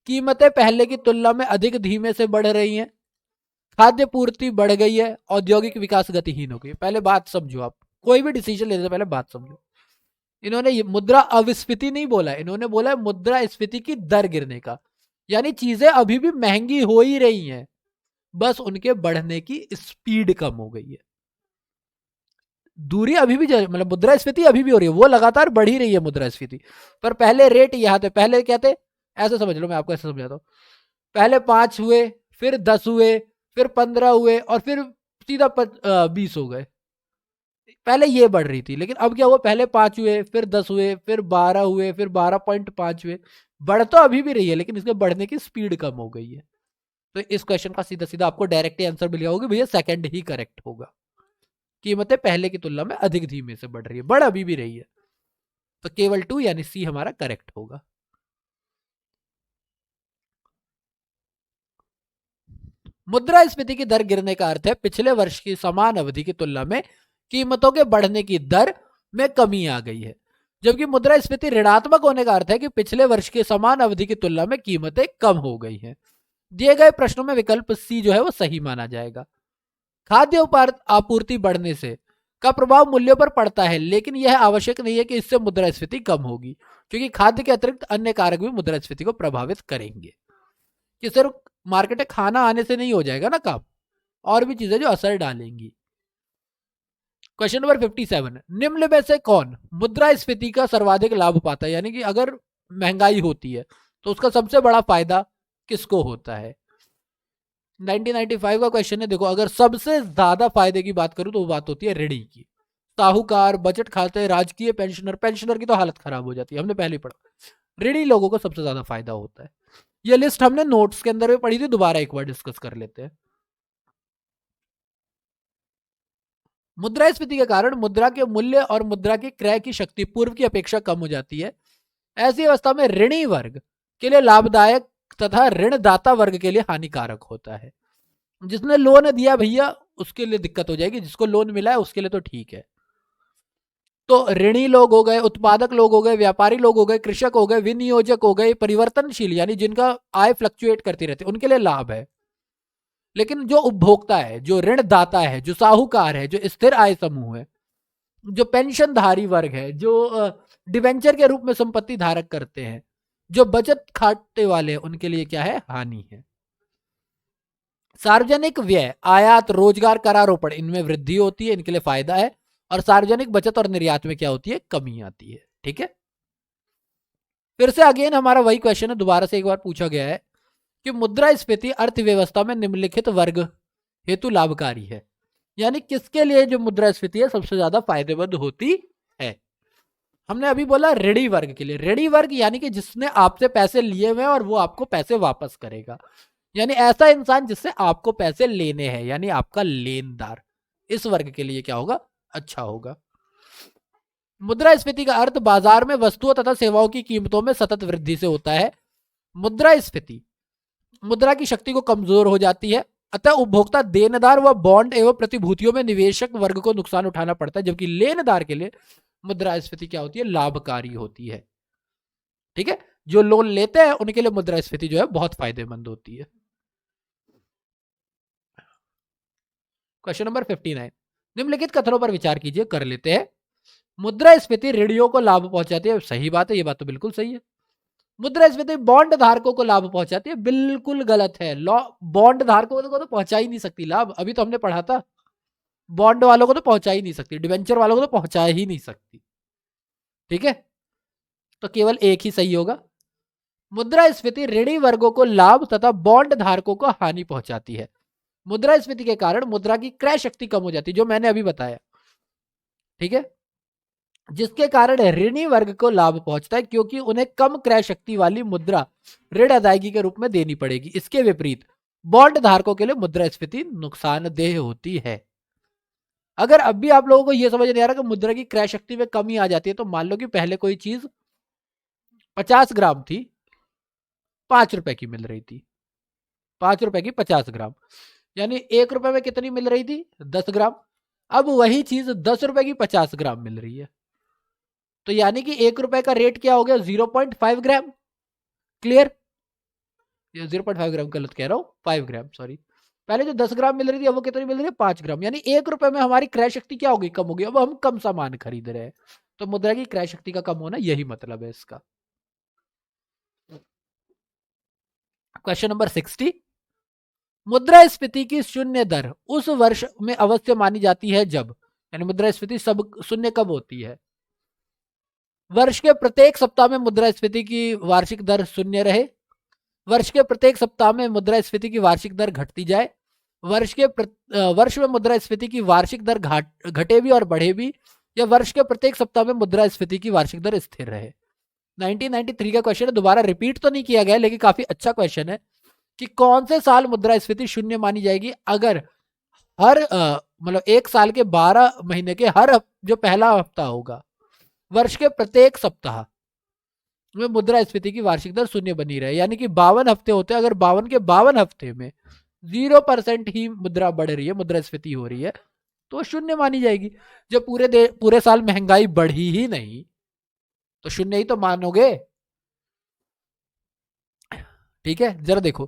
कीमतें पहले की तुलना में अधिक धीमे से बढ़ रही हैं, खाद्य पूर्ति बढ़ गई है, औद्योगिक विकास गतिहीन हो गई। पहले बात समझो, आप कोई भी डिसीजन लेने से पहले बात समझो। इन्होंने मुद्रा अविस्फीति नहीं बोला, इन्होंने बोला मुद्रास्फीति की दर गिरने का, यानी चीजें अभी भी महंगी हो ही रही हैं, बस उनके बढ़ने की स्पीड कम हो गई है। दूरी अभी भी, मतलब मुद्रास्फीति अभी भी हो रही है, वो लगातार बढ़ ही रही है मुद्रास्फीति, पर पहले रेट यहां थे, पहले क्या थे, ऐसे समझ लो, मैं आपको ऐसे समझाता हूं। पहले 5 हुए, फिर 10 हुए, फिर 15 हुए, और फिर सीधा 20 हो गए। पहले ये बढ़ रही थी, लेकिन अब क्या हुआ, पहले 5 हुए, फिर 10 हुए, फिर 12 हुए, फिर 12.5 हुए। बढ़ तो अभी भी रही है, लेकिन इसके बढ़ने की स्पीड कम हो गई है। तो इस क्वेश्चन का सीधा सीधा आपको डायरेक्ट आंसर मिल जाओगे, भैया सेकंड ही करेक्ट होगा। कीमतें पहले की तुलना में अधिक धीमे से बढ़ रही है, बढ़ अभी भी रही है, तो केवल 2 यानी सी हमारा करेक्ट होगा। मुद्रास्फीति की दर गिरने का अर्थ है पिछले वर्ष की समान अवधि की तुलना में कीमतों के बढ़ने की दर में कमी आ गई है, जबकि मुद्रास्फीति ऋणात्मक होने का अर्थ है कि पिछले वर्ष की समान अवधि की तुलना में कीमतें कम हो गई हैं। दिए गए प्रश्नों में विकल्प सी जो है वो सही माना जाएगा। खाद्य आपूर्ति बढ़ने से का प्रभाव मूल्यों पर पड़ता है, लेकिन यह आवश्यक नहीं है कि इससे मुद्रास्फीति कम होगी, क्योंकि खाद्य के अतिरिक्त अन्य कारक भी मुद्रास्फीति को प्रभावित करेंगे। कि सिर्फ मार्केट में खाना आने से नहीं हो जाएगा ना काम, और भी चीजें जो असर डालेंगी। क्वेश्चन नंबर 57, निम्न में से कौन मुद्रास्फीति का सर्वाधिक लाभ पाता है, यानी कि अगर महंगाई होती है तो उसका सबसे बड़ा फायदा किसको होता है। 1995 का क्वेश्चन है। देखो, अगर सबसे ज्यादा फायदे की बात करूं तो वो बात होती है ऋणी की, साहूकार, बजट खाते, राजकीय पेंशनर, पेंशनर की तो हालत खराब हो जाती है, हमने पहले पढ़ा। ऋणी लोगों को सबसे ज्यादा फायदा होता है। ये लिस्ट हमने नोट्स के अंदर भी पढ़ी थी, दोबारा एक बार डिस्कस कर लेते हैं। मुद्रास्फीति के कारण मुद्रा के मूल्य और मुद्रा की क्रय की शक्ति पूर्व की अपेक्षा कम हो जाती है। ऐसी अवस्था में ऋणी वर्ग के लिए लाभदायक तथा ऋणदाता वर्ग के लिए हानिकारक होता है। जिसने लोन दिया भैया उसके लिए दिक्कत हो जाएगी, जिसको लोन मिला है उसके लिए तो ठीक है। तो ऋणी लोग हो गए, उत्पादक लोग हो गए, व्यापारी लोग हो गए, कृषक हो गए, विनियोजक हो गए, परिवर्तनशील यानी जिनका आय फ्लक्चुएट करती रहती है, उनके लिए लाभ है। लेकिन जो उपभोक्ता है, जो ऋणदाता है, जो साहूकार है, जो स्थिर आय समूह है, जो पेंशनधारी वर्ग है, जो डिवेंचर के रूप में संपत्ति धारक करते हैं, जो बचत खाते वाले हैं, उनके लिए क्या है, हानि है। सार्वजनिक व्यय, आयात, रोजगार, करारोपण, इनमें वृद्धि होती है, इनके लिए फायदा है। और सार्वजनिक बचत और निर्यात में क्या होती है, कमी आती है। ठीक है, फिर से अगेन हमारा वही क्वेश्चन है, दोबारा से एक बार पूछा गया है कि मुद्रास्फीति अर्थव्यवस्था में निम्नलिखित वर्ग हेतु लाभकारी है, यानी किसके लिए जो मुद्रास्फीति है सबसे ज्यादा फायदेमंद होती है। हमने अभी बोला ऋणी वर्ग के लिए। ऋणी वर्ग यानी कि जिसने आपसे पैसे लिए हुए और वो आपको पैसे वापस करेगा, यानी ऐसा इंसान जिससे आपको पैसे लेने हैं, यानी आपका लेनदार। इस वर्ग के लिए क्या होगा, अच्छा होगा। मुद्रास्फीति का अर्थ बाजार में वस्तुओं तथा सेवाओं की कीमतों में सतत वृद्धि से होता है। मुद्रास्फीति मुद्रा की शक्ति को कमजोर हो जाती है, अतः उपभोक्ता, देनदार व बॉन्ड एवं प्रतिभूतियों में निवेशक वर्ग को नुकसान उठाना पड़ता है, जबकि लेनदार के लिए मुद्रास्फीति क्या होती है, लाभकारी होती है। ठीक है, जो लोन लेते हैं उनके लिए मुद्रास्फीति जो है बहुत फायदेमंद होती है। क्वेश्चन नंबर 59, निम्नलिखित कथनों पर विचार कीजिए, कर लेते हैं। मुद्रास्फीति ऋणियों को लाभ पहुंचाती है, सही बात है, ये बात तो बिल्कुल सही है। मुद्रास्फीति बॉन्ड धारकों को लाभ पहुंचाती है, बिल्कुल गलत है। लॉ बॉन्ड धारकों को तो पहुंचा ही नहीं सकती लाभ, अभी तो हमने पढ़ा था। बॉन्ड वालों को तो पहुंचा ही नहीं सकती, डिवेंचर वालों को तो पहुंचा ही नहीं सकती। ठीक है, तो केवल एक ही सही होगा। मुद्रास्फीति ऋणी वर्गों को लाभ तथा बॉन्ड धारकों को हानि पहुंचाती है। मुद्रास्फीति के कारण मुद्रा की क्रय शक्ति कम हो जाती है, जो मैंने अभी बताया, ठीक है, जिसके कारण ऋणी वर्ग को लाभ पहुंचता है क्योंकि उन्हें कम क्रय शक्ति वाली मुद्रा ऋण अदायगी के रूप में देनी पड़ेगी। इसके विपरीत बॉन्ड धारकों के लिए मुद्रास्फीति नुकसानदेह होती है। अगर अब भी आप लोगों को यह समझ नहीं आ रहा कि मुद्रा की क्रय शक्ति में कमी आ जाती है, तो मान लो कि पहले कोई चीज 50 ग्राम थी, 5 रुपए की मिल रही थी, 5 रुपए की 50 ग्राम, यानी 1 रुपए में कितनी मिल रही थी, 10 ग्राम। अब वही चीज 10 रुपए की 50 ग्राम मिल रही है, तो यानी कि 1 रुपए का रेट क्या हो गया, 0.5 ग्राम। क्लियर? ये 0.5 ग्राम गलत कह रहा हूं, 5 ग्राम, सॉरी। पहले जो 10 ग्राम मिल रही थी, अब वो कितनी मिल रही है, 5 ग्राम, यानी 1 रुपए में हमारी क्रय शक्ति क्या होगी, कम होगी। अब हम कम सामान खरीद रहे हैं, तो मुद्रा की क्रय शक्ति का कम होना, यही मतलब है इसका। क्वेश्चन नंबर 60, मुद्रास्फीति की शून्य दर उस वर्ष में अवश्य मानी जाती है जब, यानी मुद्रास्फीति सब शून्य कब होती है, वर्ष के प्रत्येक सप्ताह में मुद्रास्फीति की वार्षिक दर शून्य रहे, वर्ष के प्रत्येक सप्ताह में मुद्रास्फीति की वार्षिक दर घटती जाए, वर्ष में मुद्रास्फीति की वार्षिक दर घटे भी और बढ़े भी, या वर्ष के प्रत्येक सप्ताह में मुद्रास्फीति की वार्षिक दर स्थिर रहे। 1993 का क्वेश्चन है, दोबारा रिपीट तो नहीं किया गया, लेकिन काफी अच्छा क्वेश्चन है कि कौन से साल मुद्रास्फीति शून्य मानी जाएगी, अगर हर मतलब एक साल के 12 महीने के हर जो पहला हफ्ता होगा, वर्ष के प्रत्येक सप्ताह में मुद्रास्फीति की वार्षिक दर शून्य बनी रहे, यानी कि 52 हफ्ते होते हैं, अगर 52 के 52 हफ्ते में 0% ही मुद्रा बढ़ रही है, मुद्रास्फीति हो रही है, तो शून्य मानी जाएगी। जब पूरे साल महंगाई बढ़ी ही नहीं, तो शून्य ही तो मानोगे। ठीक है, जरा देखो,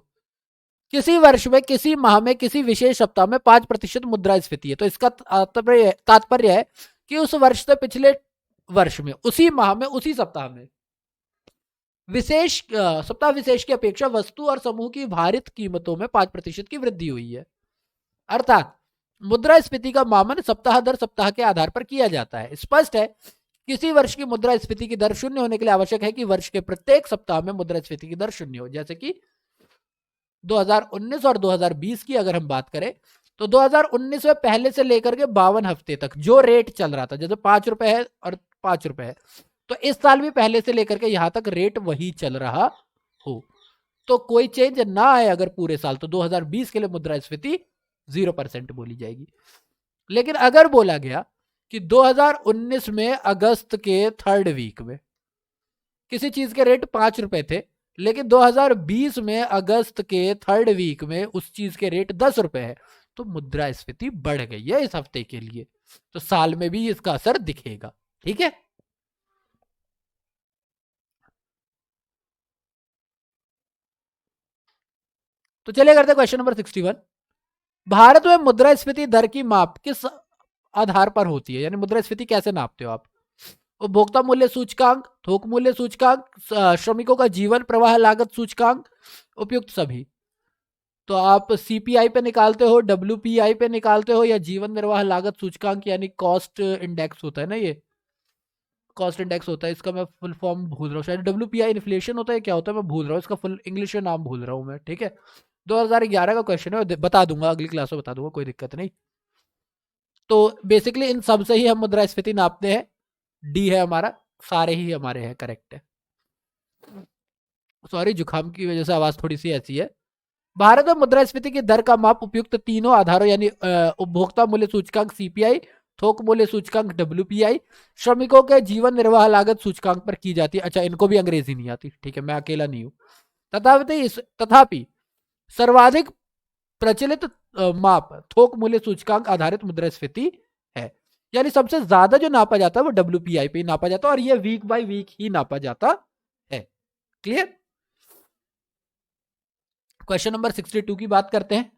किसी वर्ष में, किसी माह में, किसी विशेष सप्ताह में 5% मुद्रास्फीति है, तो इसका तात्पर्य है कि उस वर्ष से पिछले वर्ष में, उसी माह में, उसी सप्ताह में विशेष सप्ताह विशेष की अपेक्षा वस्तु और समूह की भारित कीमतों में 5% की वृद्धि हुई है। अर्थात मुद्रास्फीति का मापन सप्ताह दर सप्ताह के आधार पर किया जाता है। स्पष्ट है, किसी वर्ष की मुद्रास्फीति की दर शून्य होने के लिए आवश्यक है कि वर्ष के प्रत्येक सप्ताह में मुद्रास्फीति की दर शून्य हो। जैसे कि 2019 और 2020 की अगर हम बात करें, तो 2019 में पहले से लेकर के 52 हफ्ते तक जो रेट चल रहा था, जैसे 5 रुपए है और 5 रुपए है, तो इस साल भी पहले से लेकर के यहां तक रेट वही चल रहा हो, तो कोई चेंज ना आए अगर पूरे साल, तो 2020 के लिए मुद्रास्फीति 0% बोली जाएगी। लेकिन अगर बोला गया कि 2019 में अगस्त के 3rd वीक में किसी चीज के रेट 5 रुपए थे, लेकिन 2020 में अगस्त के 3rd वीक में उस चीज के रेट 10 रुपए है, तो मुद्रास्फीति बढ़ गई है इस हफ्ते के लिए, तो साल में भी इसका असर दिखेगा। ठीक है, तो चलिए करते क्वेश्चन नंबर 61। भारत में मुद्रास्फीति दर की माप किस आधार पर होती है, यानी मुद्रास्फीति कैसे नापते हो आप? उपभोक्ता मूल्य सूचकांक, थोक मूल्य सूचकांक, श्रमिकों का जीवन प्रवाह लागत सूचकांक, उपयुक्त सभी। तो आप सीपीआई पे निकालते हो, डब्ल्यूपीआई पे निकालते हो, या जीवन निर्वाह लागत सूचकांक, यानी कॉस्ट इंडेक्स होता है ना, ये कॉस्ट इंडेक्स होता है, इसका मैं फुल फॉर्म भूल रहा हूँ, शायद डब्ल्यूपीआई इन्फ्लेशन होता है, क्या होता है मैं भूल रहा हूँ, इसका फुल इंग्लिश में नाम भूल रहा हूँ मैं। ठीक है, 2011 का क्वेश्चन है, बता दूंगा अगली क्लास में, बता दूंगा, कोई दिक्कत नहीं। तो बेसिकली इन सब से ही हम मुद्रास्फीति नापते हैं, डी है हमारा, सारे ही हमारे हैं, करेक्ट है। सॉरी, जुकाम की वजह से आवाज थोड़ी सी ऐसी है। भारत में मुद्रास्फीति की दर का माप उपयुक्त तीनों आधारों, यानी उपभोक्ता मूल्य सूचकांक सीपीआई, थोक मूल्य सूचकांक डब्ल्यूपीआई, श्रमिकों के जीवन निर्वाह लागत सूचकांक पर की जाती है। अच्छा, इनको भी अंग्रेजी नहीं आती, ठीक है, मैं अकेला नहीं हूं। तथापि सर्वाधिक प्रचलित माप थोक मूल्य सूचकांक आधारित मुद्रास्फीति है, यानी सबसे ज्यादा जो नापा जाता है वो डब्ल्यूपीआई पे नापा जाता है, और ये वीक बाय वीक ही नापा जाता है। क्लियर? क्वेश्चन नंबर 62 की बात करते हैं।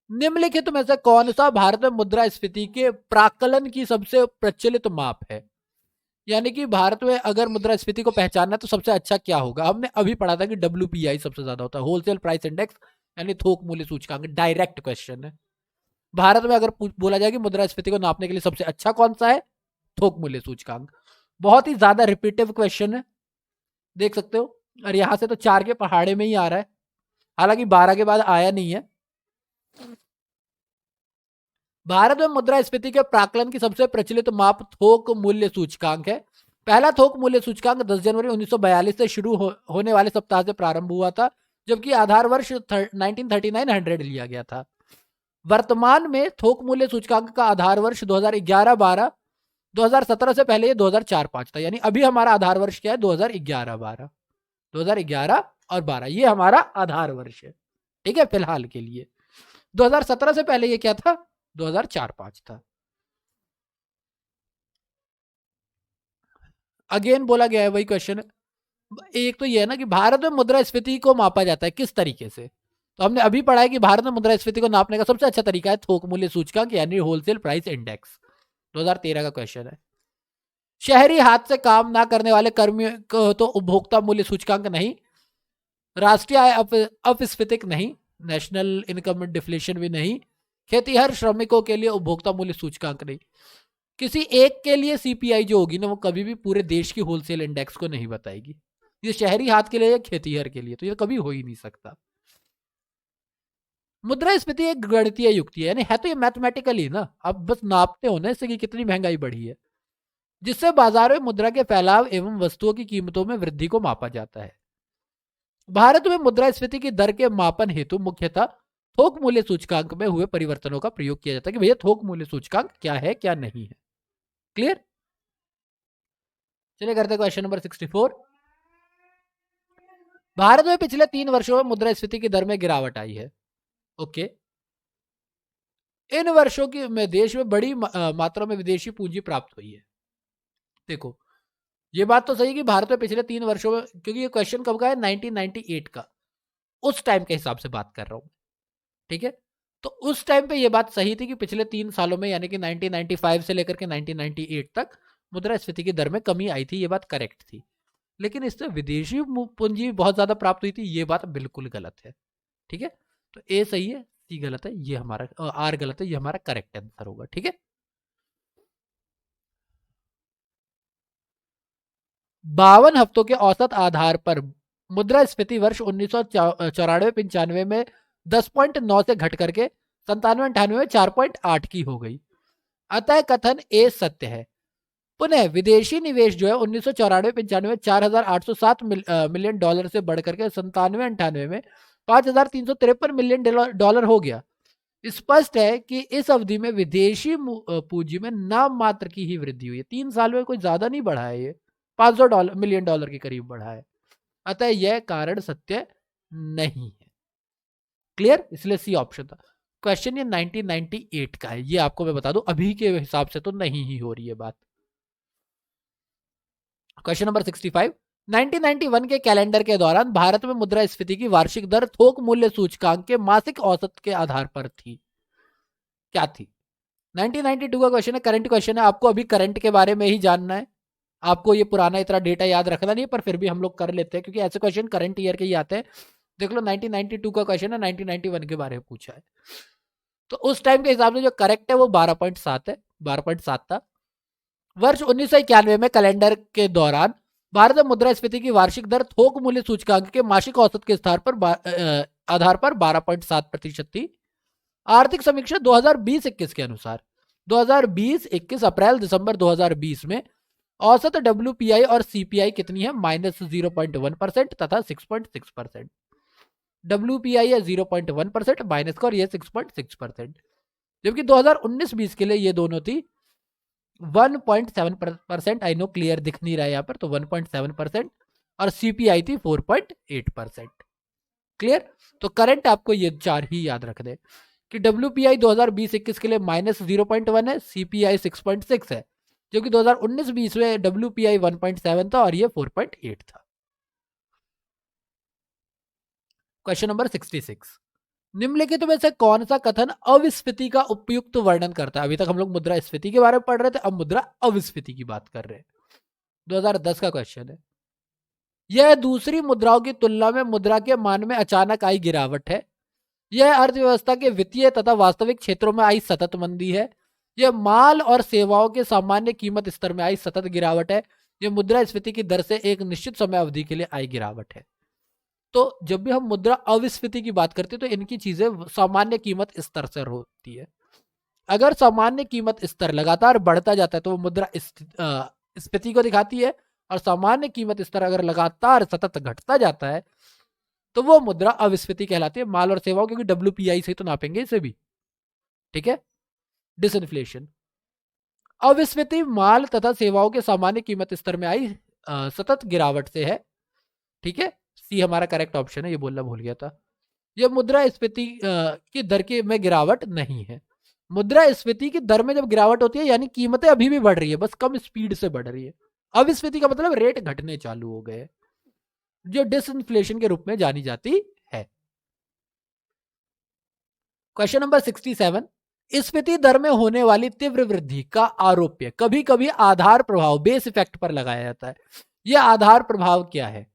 निम्नलिखित में से कौन सा भारत में मुद्रास्फीति के प्राकलन की सबसे प्रचलित माप है, यानी कि भारत में अगर मुद्रास्फीति को पहचानना है तो सबसे अच्छा क्या होगा? हमने अभी पढ़ा था कि डब्ल्यूपीआई सबसे ज्यादा होता है, होलसेल प्राइस इंडेक्स, यानी थोक मूल्य सूचकांक। डायरेक्ट क्वेश्चन है, भारत में अगर बोला जाए कि मुद्रास्फीति को नापने के लिए सबसे अच्छा कौन सा है, थोक मूल्य सूचकांक। बहुत ही ज्यादा रिपीटिव क्वेश्चन है, देख सकते हो। और यहाँ से तो 4 के पहाड़े में ही आ रहा है, हालांकि 12 के बाद आया नहीं है। भारत में मुद्रास्फीति के प्राकलन की सबसे प्रचलित माप थोक मूल्य सूचकांक है। पहला थोक मूल्य सूचकांक 10 जनवरी 1942 से शुरू होने वाले सप्ताह से प्रारंभ हुआ था, जबकि आधार वर्ष 1939 लिया गया था। वर्तमान में थोक मूल्य सूचकांक का आधार वर्ष 2011-12, 2017 से पहले ये 2004-5 था। यानी अभी हमारा आधार वर्ष क्या है? 2011-12, 2011 और 12 ये हमारा आधार वर्ष है, ठीक है, फिलहाल के लिए। 2017 से पहले ये क्या था? 2004-5 था। अगेन बोला गया है, वही क्वेश्चन है। एक तो ये है ना कि भारत में मुद्रास्फीति को मापा जाता है किस तरीके से, तो हमने अभी पढ़ा है कि भारत में मुद्रास्फीति को नापने का सबसे अच्छा तरीका है थोक मूल्य सूचकांक यानी होलसेल प्राइस इंडेक्स। 2013 का क्वेश्चन है। शहरी हाथ से काम ना करने वाले कर्मियों को तो उपभोक्ता मूल्य सूचकांक नहीं, राष्ट्रीय आय अपस्फीतिक नहीं, नेशनल इनकम डिफ्लेशन भी नहीं, खेतीहर श्रमिकों के लिए उपभोक्ता मूल्य सूचकांक नहीं। किसी एक के लिए सीपीआई जो होगी ना वो कभी भी पूरे देश की होलसेल इंडेक्स को नहीं बताएगी। ये शहरी हाथ के लिए या खेतीहर के लिए तो ये कभी हो ही नहीं सकता। मुद्रास्फीति एक गणितीय युक्ति है, यानी है तो ये मैथमेटिकली ना, आप बस नापते हो ना इससे कि कितनी महंगाई बढ़ी है, जिससे बाजार में मुद्रा के फैलाव एवं वस्तुओं की कीमतों में वृद्धि को मापा जाता है। भारत में मुद्रास्फीति की दर के मापन हेतु मुख्यतः थोक मूल्य सूचकांक में हुए परिवर्तनों का प्रयोग किया जाता है कि भैया थोक मूल्य सूचकांक क्या है क्या नहीं है। क्लियर? चलिए करते क्वेश्चन नंबर 64। भारत में पिछले 3 वर्षों में मुद्रास्फीति की दर में गिरावट आई है। ओके, इन वर्षों की में देश में बड़ी मात्रा में विदेशी पूंजी प्राप्त हुई है। देखो ये बात तो सही कि भारत में पिछले 3 वर्षों में, क्योंकि ये क्वेश्चन कब का है? 1998 का, उस टाइम के हिसाब से बात कर रहा हूं, ठीक है। तो उस टाइम पे ये बात सही थी कि पिछले 3 सालों में यानी कि 1995 से लेकर के 1998 तक मुद्रास्फीति की दर में कमी आई थी, ये बात करेक्ट थी। लेकिन इससे विदेशी पूंजी बहुत ज्यादा प्राप्त हुई थी, ये बात बिल्कुल गलत है, ठीक है। तो ए सही है, सी गलत है, ये हमारा आर गलत है, ये हमारा करेक्ट आंसर होगा, ठीक है। 52 हफ्तों के औसत आधार पर मुद्रास्फीति वर्ष 1994-95 में 10.9 से घट करके 97-98 में 4.8 की हो गई। अतः कथन ए सत्य है। पुनः विदेशी निवेश जो है 1994-95 में 4,807 मिलियन डॉलर से बढ़ करके 97-98 में 5,353 मिलियन डॉलर हो गया। स्पष्ट है कि इस अवधि में विदेशी पूंजी में नाम मात्र की ही वृद्धि हुई है। 3 साल में कोई ज्यादा नहीं बढ़ा है, ये 500 मिलियन डॉलर के करीब बढ़ा है। अतः यह कारण सत्य नहीं है। क्लियर? इसलिए सी ऑप्शन था। क्वेश्चन ये 1998 का है, ये आपको मैं बता दूं अभी के हिसाब से तो नहीं ही हो रही है बात। Question number 65। 1991 के कैलेंडर के दौरान भारत में मुद्रास्फीति की वार्षिक दर थोक मूल्य सूचकांक के मासिक औसत के आधार पर थी। क्या थी? 1992 का क्वेश्चन है, करंट क्वेश्चन है, आपको अभी करंट के बारे में ही जानना है, आपको ये पुराना इतना डेटा याद रखना नहीं है, पर फिर भी हम लोग कर लेते हैं क्योंकि ऐसे क्वेश्चन करंट ईयर के ही आते हैं। देख लो 1992 का क्वेश्चन है, 1991 के बारे में पूछा है, तो उस टाइम के हिसाब से जो करेक्ट है वो 12.7 है, 12.7 था। वर्ष 1991 में कैलेंडर के दौरान भारत में मुद्रास्फीति की वार्षिक दर थोक मूल्य सूचकांक के मासिक औसत के स्तर पर आधार पर 12.7% थी। आर्थिक समीक्षा 2020-21 के अनुसार 2020-21 अप्रैल दिसंबर 2020 में औसत डब्ल्यूपीआई और सीपीआई कितनी है? -0.1% तथा 6.6%। डब्ल्यूपीआई है 0.1% माइनस का, और ये 6.6%। जबकि 2019-20 के लिए ये दोनों थी 1.7%। आई नो क्लियर दिख नहीं रहा है यहाँ पर, तो 1.7% और सीपीआई थी 4.8%। क्लियर? तो करंट आपको ये 4 ही याद रख दे कि डब्ल्यूपीआई 2020-21 के लिए -0.1 है, सीपीआई 6.6 है, जो कि 2019-20 में डब्ल्यूपीआई 1.7 था और ये 4.8 था। Question number 66। निम्नलिखित में से कौन सा कथन अविस्फीति का उपयुक्त वर्णन करता है? अभी तक हम लोग मुद्रास्फीति के बारे में पढ़ रहे थे, अब मुद्रा अविस्फीति की बात कर रहे हैं। 2010 का क्वेश्चन है। यह दूसरी मुद्राओं की तुलना में मुद्रा के मान में अचानक आई गिरावट है। यह अर्थव्यवस्था के वित्तीय तथा वास्तविक क्षेत्रों में आई सतत मंदी है। यह माल और सेवाओं के सामान्य कीमत स्तर में आई सतत गिरावट है। ये मुद्रास्फीति की दर से एक निश्चित समय अवधि के लिए आई गिरावट है। तो जब भी हम मुद्रा अविस्फीति की बात करते हैं तो इनकी चीजें सामान्य कीमत स्तर से होती है। अगर सामान्य कीमत स्तर लगातार बढ़ता जाता है तो वो मुद्रा स्फीति को दिखाती है, और सामान्य कीमत स्तर अगर लगातार सतत घटता जाता है तो वो मुद्रा अविस्फीति कहलाती है। माल और सेवाओं, क्योंकि WPI से तो नापेंगे इसे भी, ठीक है। डिसइंफ्लेशन, अविस्फीति माल तथा सेवाओं के सामान्य कीमत स्तर में आई सतत गिरावट से है, ठीक है। सी हमारा करेक्ट ऑप्शन है, ये बोलना भूल गया था। यह मुद्रास्फीति की दर की में गिरावट नहीं है। मुद्रास्फीति की दर में जब गिरावट होती है यानी कीमतें अभी भी बढ़ रही है, बस कम स्पीड से बढ़ रही है। अविस्फीति का मतलब रेट घटने चालू हो गए, जो डिसइंफ्लेशन के रूप में जानी जाती है। क्वेश्चन नंबर 67, स्फीति दर में होने वाली तीव्र वृद्धि का आरोप्य कभी कभी आधार प्रभाव बेस इफेक्ट पर लगाया जाता है। यह आधार प्रभाव क्या है?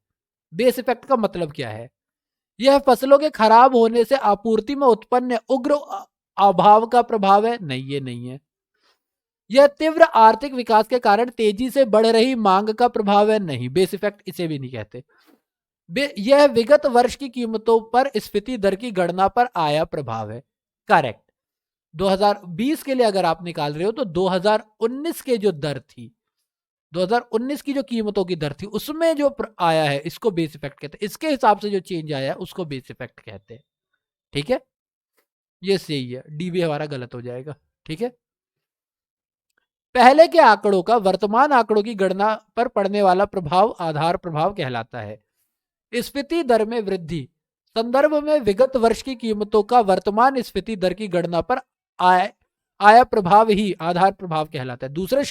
बेस इफेक्ट का मतलब क्या है? यह फसलों के खराब होने से आपूर्ति में उत्पन्न उग्र अभाव का प्रभाव है? नहीं, ये नहीं है। यह तीव्र आर्थिक विकास के कारण तेजी से बढ़ रही मांग का प्रभाव है? नहीं, बेस इफेक्ट इसे भी नहीं कहते। यह विगत वर्ष की कीमतों पर स्फीति दर की गणना पर आया प्रभाव है। करेक्ट। 2020 के लिए अगर आप निकाल रहे हो तो 2019 के जो दर थी, 2019 की जो कीमतों की दर थी उसमें जो आया है इसको बेस इफेक्ट कहते हैं। इसके हिसाब से जो चेंज आया है उसको बेस इफेक्ट कहते हैं, ठीक है। ये सही है, डी भी हमारा गलत हो जाएगा, ठीक है। पहले के आंकड़ों का वर्तमान आंकड़ों की गणना पर पड़ने वाला प्रभाव आधार प्रभाव कहलाता है। स्फीति दर में वृद्धि संदर्भ में विगत वर्ष की कीमतों का वर्तमान स्फीति दर की गणना पर आया प्रभाव ही आधार प्रभाव कहलाता है। दूसरे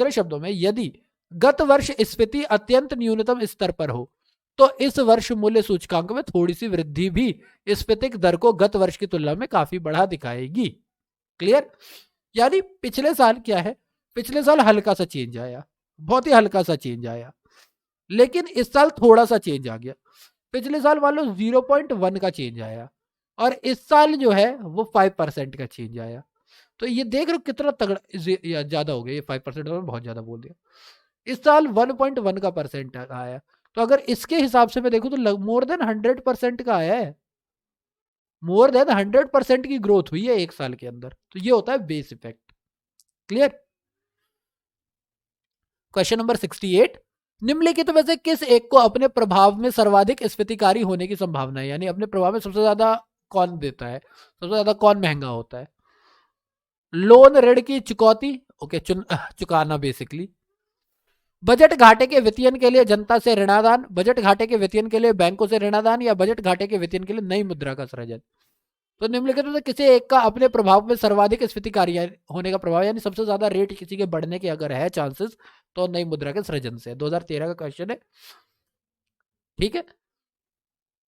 शब्दों में यदि गत वर्ष स्फीति अत्यंत न्यूनतम स्तर पर हो तो इस वर्ष मूल्य सूचकांक में थोड़ी सी वृद्धि भी स्फीतिक दर को गत वर्ष की तुलना में काफी बढ़ा दिखाएगी। क्लियर? यानी पिछले साल क्या है, पिछले साल हल्का सा चेंज आया, बहुत ही हल्का सा चेंज आया, लेकिन इस साल थोड़ा सा चेंज आ गया। पिछले साल मान लो 0.1 का चेंज आया और इस साल जो है वो 5% का चेंज आया। तो ये देख रहे हो कितना तगड़ा ज्यादा हो गया, ये 5% बहुत ज्यादा बोल दिया। इस साल 1.1 का परसेंट आया, तो अगर इसके हिसाब से मैं देखूं तो मोर देन 100% का आया है, मोर देन 100% की ग्रोथ हुई है एक साल के अंदर। तो ये होता है base effect. Clear? Question number 68, निम्नलिखित में से किस एक को अपने प्रभाव में सर्वाधिक स्फीतिकारी होने की संभावना है? यानी अपने प्रभाव में सबसे ज्यादा कौन देता है, सबसे ज्यादा कौन महंगा होता है? लोन, ऋण की चुकौती, ओके, चुकाना बेसिकली। बजट घाटे के वित्तीयन के लिए जनता से ऋणादान, बजट घाटे के वित्तीयन के लिए बैंकों से ऋणादान, या बजट घाटे के वित्तीयन के लिए नई मुद्रा का सृजन। तो निम्नलिखित में से किसी एक का अपने प्रभाव में सर्वाधिक स्फीतिकारी होने का प्रभाव, यानी सबसे ज्यादा रेट किसी के बढ़ने के अगर है चांसेस तो नई मुद्रा के सृजन से। 2013 का क्वेश्चन है, ठीक है।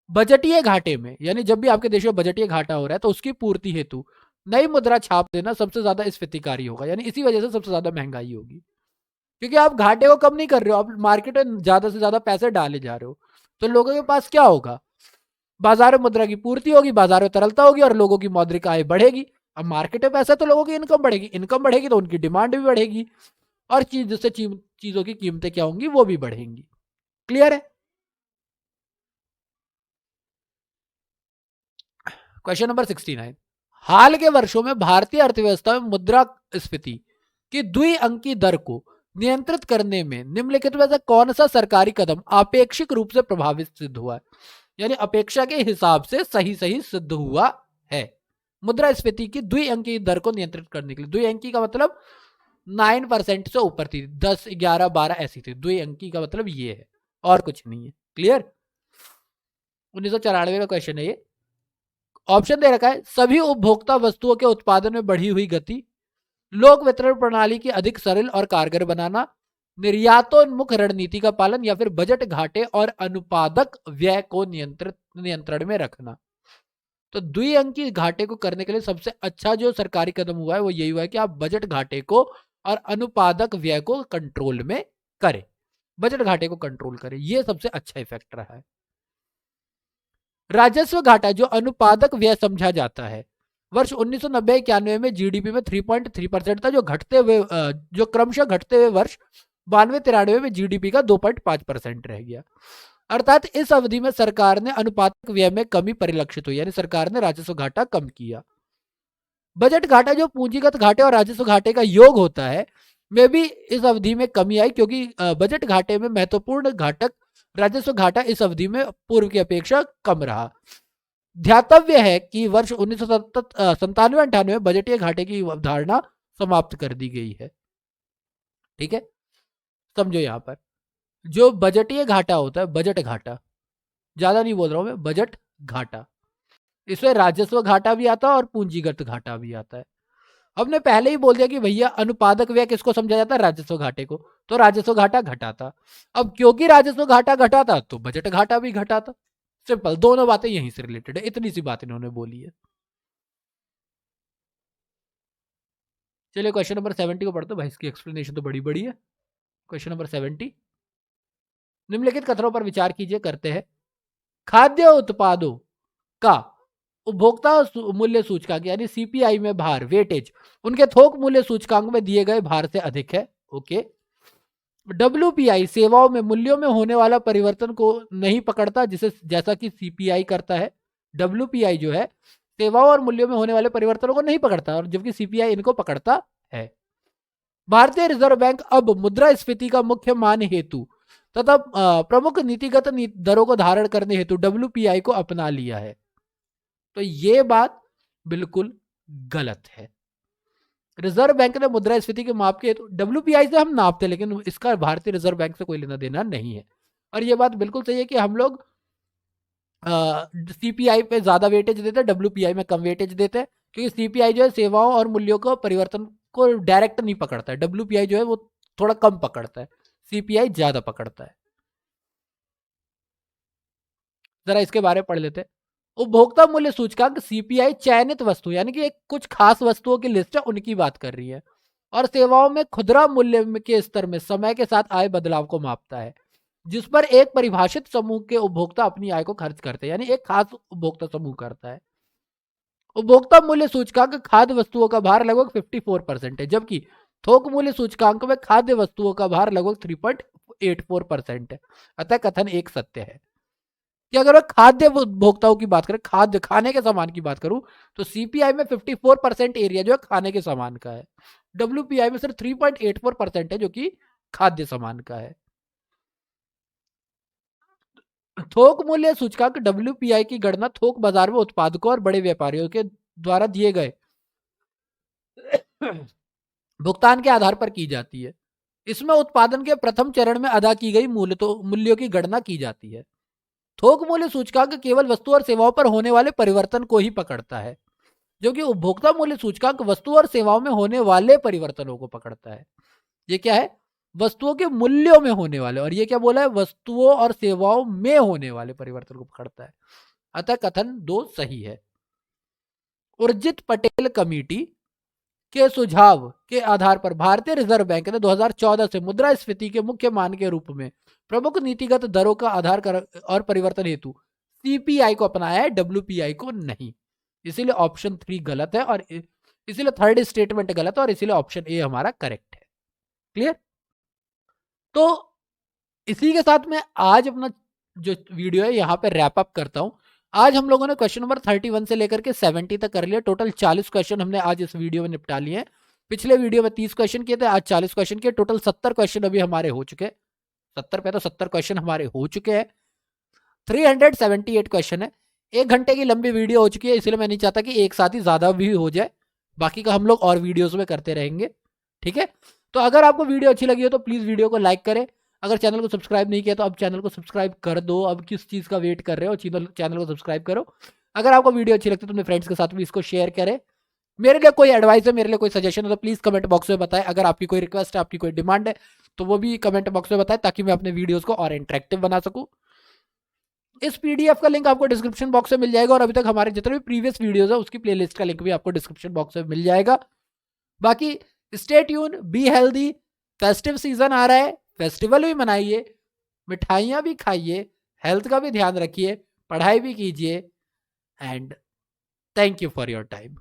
बजटीय घाटे में, यानी जब भी आपके देश में बजटीय घाटा हो रहा है तो उसकी पूर्ति हेतु नई मुद्रा छाप देना सबसे ज्यादा स्फीतिकारी होगा, यानी इसी वजह से सबसे ज्यादा महंगाई होगी, क्योंकि आप घाटे को कम नहीं कर रहे हो, आप मार्केट में ज्यादा से ज्यादा पैसे डाले जा रहे हो। तो लोगों के पास क्या होगा? बाजार में मुद्रा की पूर्ति होगी, बाजार में तरलता होगी और लोगों की मौद्रिक आय बढ़ेगी। अब मार्केट में पैसा तो लोगों की इनकम बढ़ेगी, इनकम बढ़ेगी तो उनकी डिमांड भी बढ़ेगी और जिससे चीजों की कीमतें क्या होंगी, वो भी बढ़ेंगी। क्लियर है? क्वेश्चन नंबर 69, हाल के वर्षों में भारतीय अर्थव्यवस्था में मुद्रास्फीति की द्विअंकी दर को नियंत्रित करने में निम्नलिखित में से कौन सा सरकारी कदम आपेक्षिक रूप से प्रभावित सिद्ध हुआ है? यानी अपेक्षा के हिसाब से सही सिद्ध हुआ है। मुद्रास्फीति की द्विअंकी दर को नियंत्रित करने के लिए, द्विअंकी का मतलब 9% से ऊपर थी, 10, 11, 12 ऐसी थी। द्विअंकी का मतलब ये है और कुछ नहीं है। क्लियर? 1994 का क्वेश्चन है ये। ऑप्शन दे रखा है, सभी उपभोक्ता वस्तुओं के उत्पादन में बढ़ी हुई गति, लोक वितरण प्रणाली की अधिक सरल और कारगर बनाना, निर्यातोन्मुख रणनीति का पालन, या फिर बजट घाटे और अनुपादक व्यय को नियंत्रण में रखना। तो द्विअंकी घाटे को करने के लिए सबसे अच्छा जो सरकारी कदम हुआ है वो यही हुआ है कि आप बजट घाटे को और अनुपादक व्यय को कंट्रोल में करें, बजट घाटे को कंट्रोल करें, ये सबसे अच्छा इफेक्ट रहा है। राजस्व घाटा जो अनुपादक व्यय समझा जाता है वर्ष 1990-91 में जीडीपी में 3.3% था, जो घटते हुए जो क्रमशः घटते हुए वर्ष 92-93 में जीडीपी का 2.5% रह गया। अर्थात इस अवधि में सरकार ने अनुपातिक व्यय में कमी परिलक्षित हुई, यानी सरकार ने राजस्व घाटा कम किया। बजट घाटा जो पूंजीगत घाटे और राजस्व घाटे का योग होता है, में भी इस अवधि में कमी आई, क्योंकि बजट घाटे में महत्वपूर्ण घटक राजस्व घाटा इस अवधि में पूर्व की अपेक्षा कम रहा। ध्यातव्य है कि वर्ष 1997-98 में बजटीय घाटे की अवधारणा समाप्त कर दी गई है। ठीक है, समझो यहां पर जो बजटीय घाटा होता है, बजट घाटा, ज्यादा नहीं बोल रहा हूं मैं, बजट घाटा, इसमें राजस्व घाटा भी आता है और पूंजीगत घाटा भी आता है। हमने पहले ही बोल दिया कि भैया अनुपादक व्यय किसको समझा जाता है, राजस्व घाटे को, तो राजस्व घाटा घटाता। अब क्योंकि राजस्व घाटा घटाता तो बजट घाटा भी घटाता। सिंपल, दोनों बातें यहीं से रिलेटेड है, इतनी सी बात इन्होंने बोली है। चलिए क्वेश्चन नंबर 70 को पढ़ते, भाई इसकी एक्सप्लेनेशन तो बड़ी बड़ी है। क्वेश्चन नंबर 70, निम्नलिखित कथनों पर विचार कीजिए, करते हैं। खाद्य उत्पादों का उपभोक्ता मूल्य सूचकांक यानी सीपीआई में भार, वेटेज, उनके थोक मूल्य सूचकांक में दिए गए भार से अधिक है। ओके। डब्ल्यूपीआई सेवाओं में मूल्यों में होने वाला परिवर्तन को नहीं पकड़ता, जिसे जैसा कि सीपीआई करता है। डब्ल्यूपीआई जो है सेवाओं और मूल्यों में होने वाले परिवर्तनों को नहीं पकड़ता, और जबकि सीपीआई इनको पकड़ता है। भारतीय रिजर्व बैंक अब मुद्रास्फीति का मुख्य मान हेतु तथा प्रमुख नीतिगत दरों को धारण करने हेतु डब्ल्यूपीआई को अपना लिया है। तो ये बात बिल्कुल गलत है। रिजर्व बैंक ने मुद्रास्फीति के माप के हेतु, डब्ल्यूपीआई से हम नापते, लेकिन इसका भारतीय रिजर्व बैंक से कोई लेना देना नहीं है। और ये बात बिल्कुल सही है कि हम लोग सीपीआई पे ज्यादा वेटेज देते हैं, डब्ल्यूपीआई में कम वेटेज देते हैं, क्योंकि सीपीआई जो है सेवाओं और मूल्यों को परिवर्तन को डायरेक्ट नहीं पकड़ता है, डब्ल्यूपीआई जो है वो थोड़ा कम पकड़ता है, सीपीआई ज्यादा पकड़ता है। जरा इसके बारे में पढ़ लेते हैं। उपभोक्ता मूल्य सूचकांक सीपीआई चयनित वस्तु यानी कि एक कुछ खास वस्तुओं की लिस्ट है, उनकी बात कर रही है, और सेवाओं में खुदरा मूल्य के स्तर में समय के साथ आए बदलाव को मापता है, जिस पर एक परिभाषित समूह के उपभोक्ता अपनी आय को खर्च करते हैं, यानी एक खास उपभोक्ता समूह करता है। उपभोक्ता मूल्य सूचकांक खाद्य वस्तुओं का भार लगभग 54% है, जबकि थोक मूल्य सूचकांक में खाद्य वस्तुओं का भार लगभग 3.84% है। अतः कथन एक सत्य है कि अगर मैं खाद्य उपभोक्ताओं की बात करें, खाद्य खाने के सामान की बात करूं, तो सीपीआई में 54% एरिया जो है खाने के सामान का है, डब्ल्यूपीआई में सिर्फ 3.84% है जो कि खाद्य सामान का है। थोक मूल्य सूचकांक डब्ल्यूपीआई की गणना थोक बाजार में उत्पादकों और बड़े व्यापारियों के द्वारा दिए गए भुगतान के आधार पर की जाती है। इसमें उत्पादन के प्रथम चरण में अदा की गई मूल्यों की गणना की जाती है। थोक मूल्य सूचकांक केवल वस्तु और सेवाओं पर होने वाले परिवर्तन को ही पकड़ता है, जो कि उपभोक्ता मूल्य सूचकांक वस्तु और सेवाओं में होने वाले परिवर्तनों को पकड़ता है। ये क्या है, वस्तुओं के मूल्यों में होने वाले, और ये क्या बोला है, वस्तुओं और सेवाओं में होने वाले परिवर्तन को पकड़ता है। अतः कथन दो सही है। उर्जित पटेल कमेटी के सुझाव के आधार पर भारतीय रिजर्व बैंक ने 2014 से मुद्रास्फीति के मुख्य मान के रूप में प्रमुख नीतिगत दरों का आधार और परिवर्तन हेतु सीपीआई को अपनाया है, डब्ल्यूपीआई को नहीं। इसीलिए ऑप्शन 3 गलत है, और इसीलिए थर्ड स्टेटमेंट गलत है, और इसीलिए ऑप्शन ए हमारा करेक्ट है। क्लियर? तो इसी के साथ में आज अपना जो वीडियो है यहां पे रैप अप करता हूं। आज हम लोगों ने क्वेश्चन नंबर 31 से लेकर के 70 तक कर लिया। टोटल 40 क्वेश्चन हमने आज इस वीडियो में निपटा लिए हैं। पिछले वीडियो में 30 क्वेश्चन किए थे, आज 40 क्वेश्चन किए। टोटल 70 क्वेश्चन अभी हमारे हो चुके हैं। 70 पे तो 70 क्वेश्चन हमारे हो चुके हैं। 378 क्वेश्चन है। 1 घंटे की लंबी वीडियो हो चुकी है, इसलिए मैं नहीं चाहता कि एक साथ ही ज्यादा भी हो जाए। बाकी का हम लोग और वीडियोज में करते रहेंगे। ठीक है, तो अगर आपको वीडियो अच्छी लगी हो तो प्लीज वीडियो को लाइक करें। अगर चैनल को सब्सक्राइब नहीं किया तो अब चैनल को सब्सक्राइब कर दो। अब किस चीज़ का वेट कर रहे हो, चैनल को सब्सक्राइब करो। अगर आपको वीडियो अच्छी लगती है तो अपने फ्रेंड्स के साथ भी इसको शेयर करें। मेरे लिए कोई एडवाइस है, मेरे लिए कोई सजेशन है तो प्लीज़ कमेंट बॉक्स में बताएं। अगर आपकी कोई रिक्वेस्ट है, आपकी कोई डिमांड है तो वो भी कमेंट बॉक्स में बताएं, ताकि मैं अपने वीडियोज़ को और इंटरेक्टिव बना सकूँ। इस पीडीएफ का लिंक आपको डिस्क्रिप्शन बॉक्स में मिल जाएगा, और अभी तक हमारे जितने भी प्रीवियस वीडियोज़ है उसकी प्लेलिस्ट का लिंक भी आपको डिस्क्रिप्शन बॉक्स में मिल जाएगा। बाकी stay tune, be healthy. Festive season आ रहा है, फेस्टिवल भी मनाइए, मिठाइयाँ भी खाइए, हेल्थ का भी ध्यान रखिए, पढ़ाई भी कीजिए, and thank you for your time.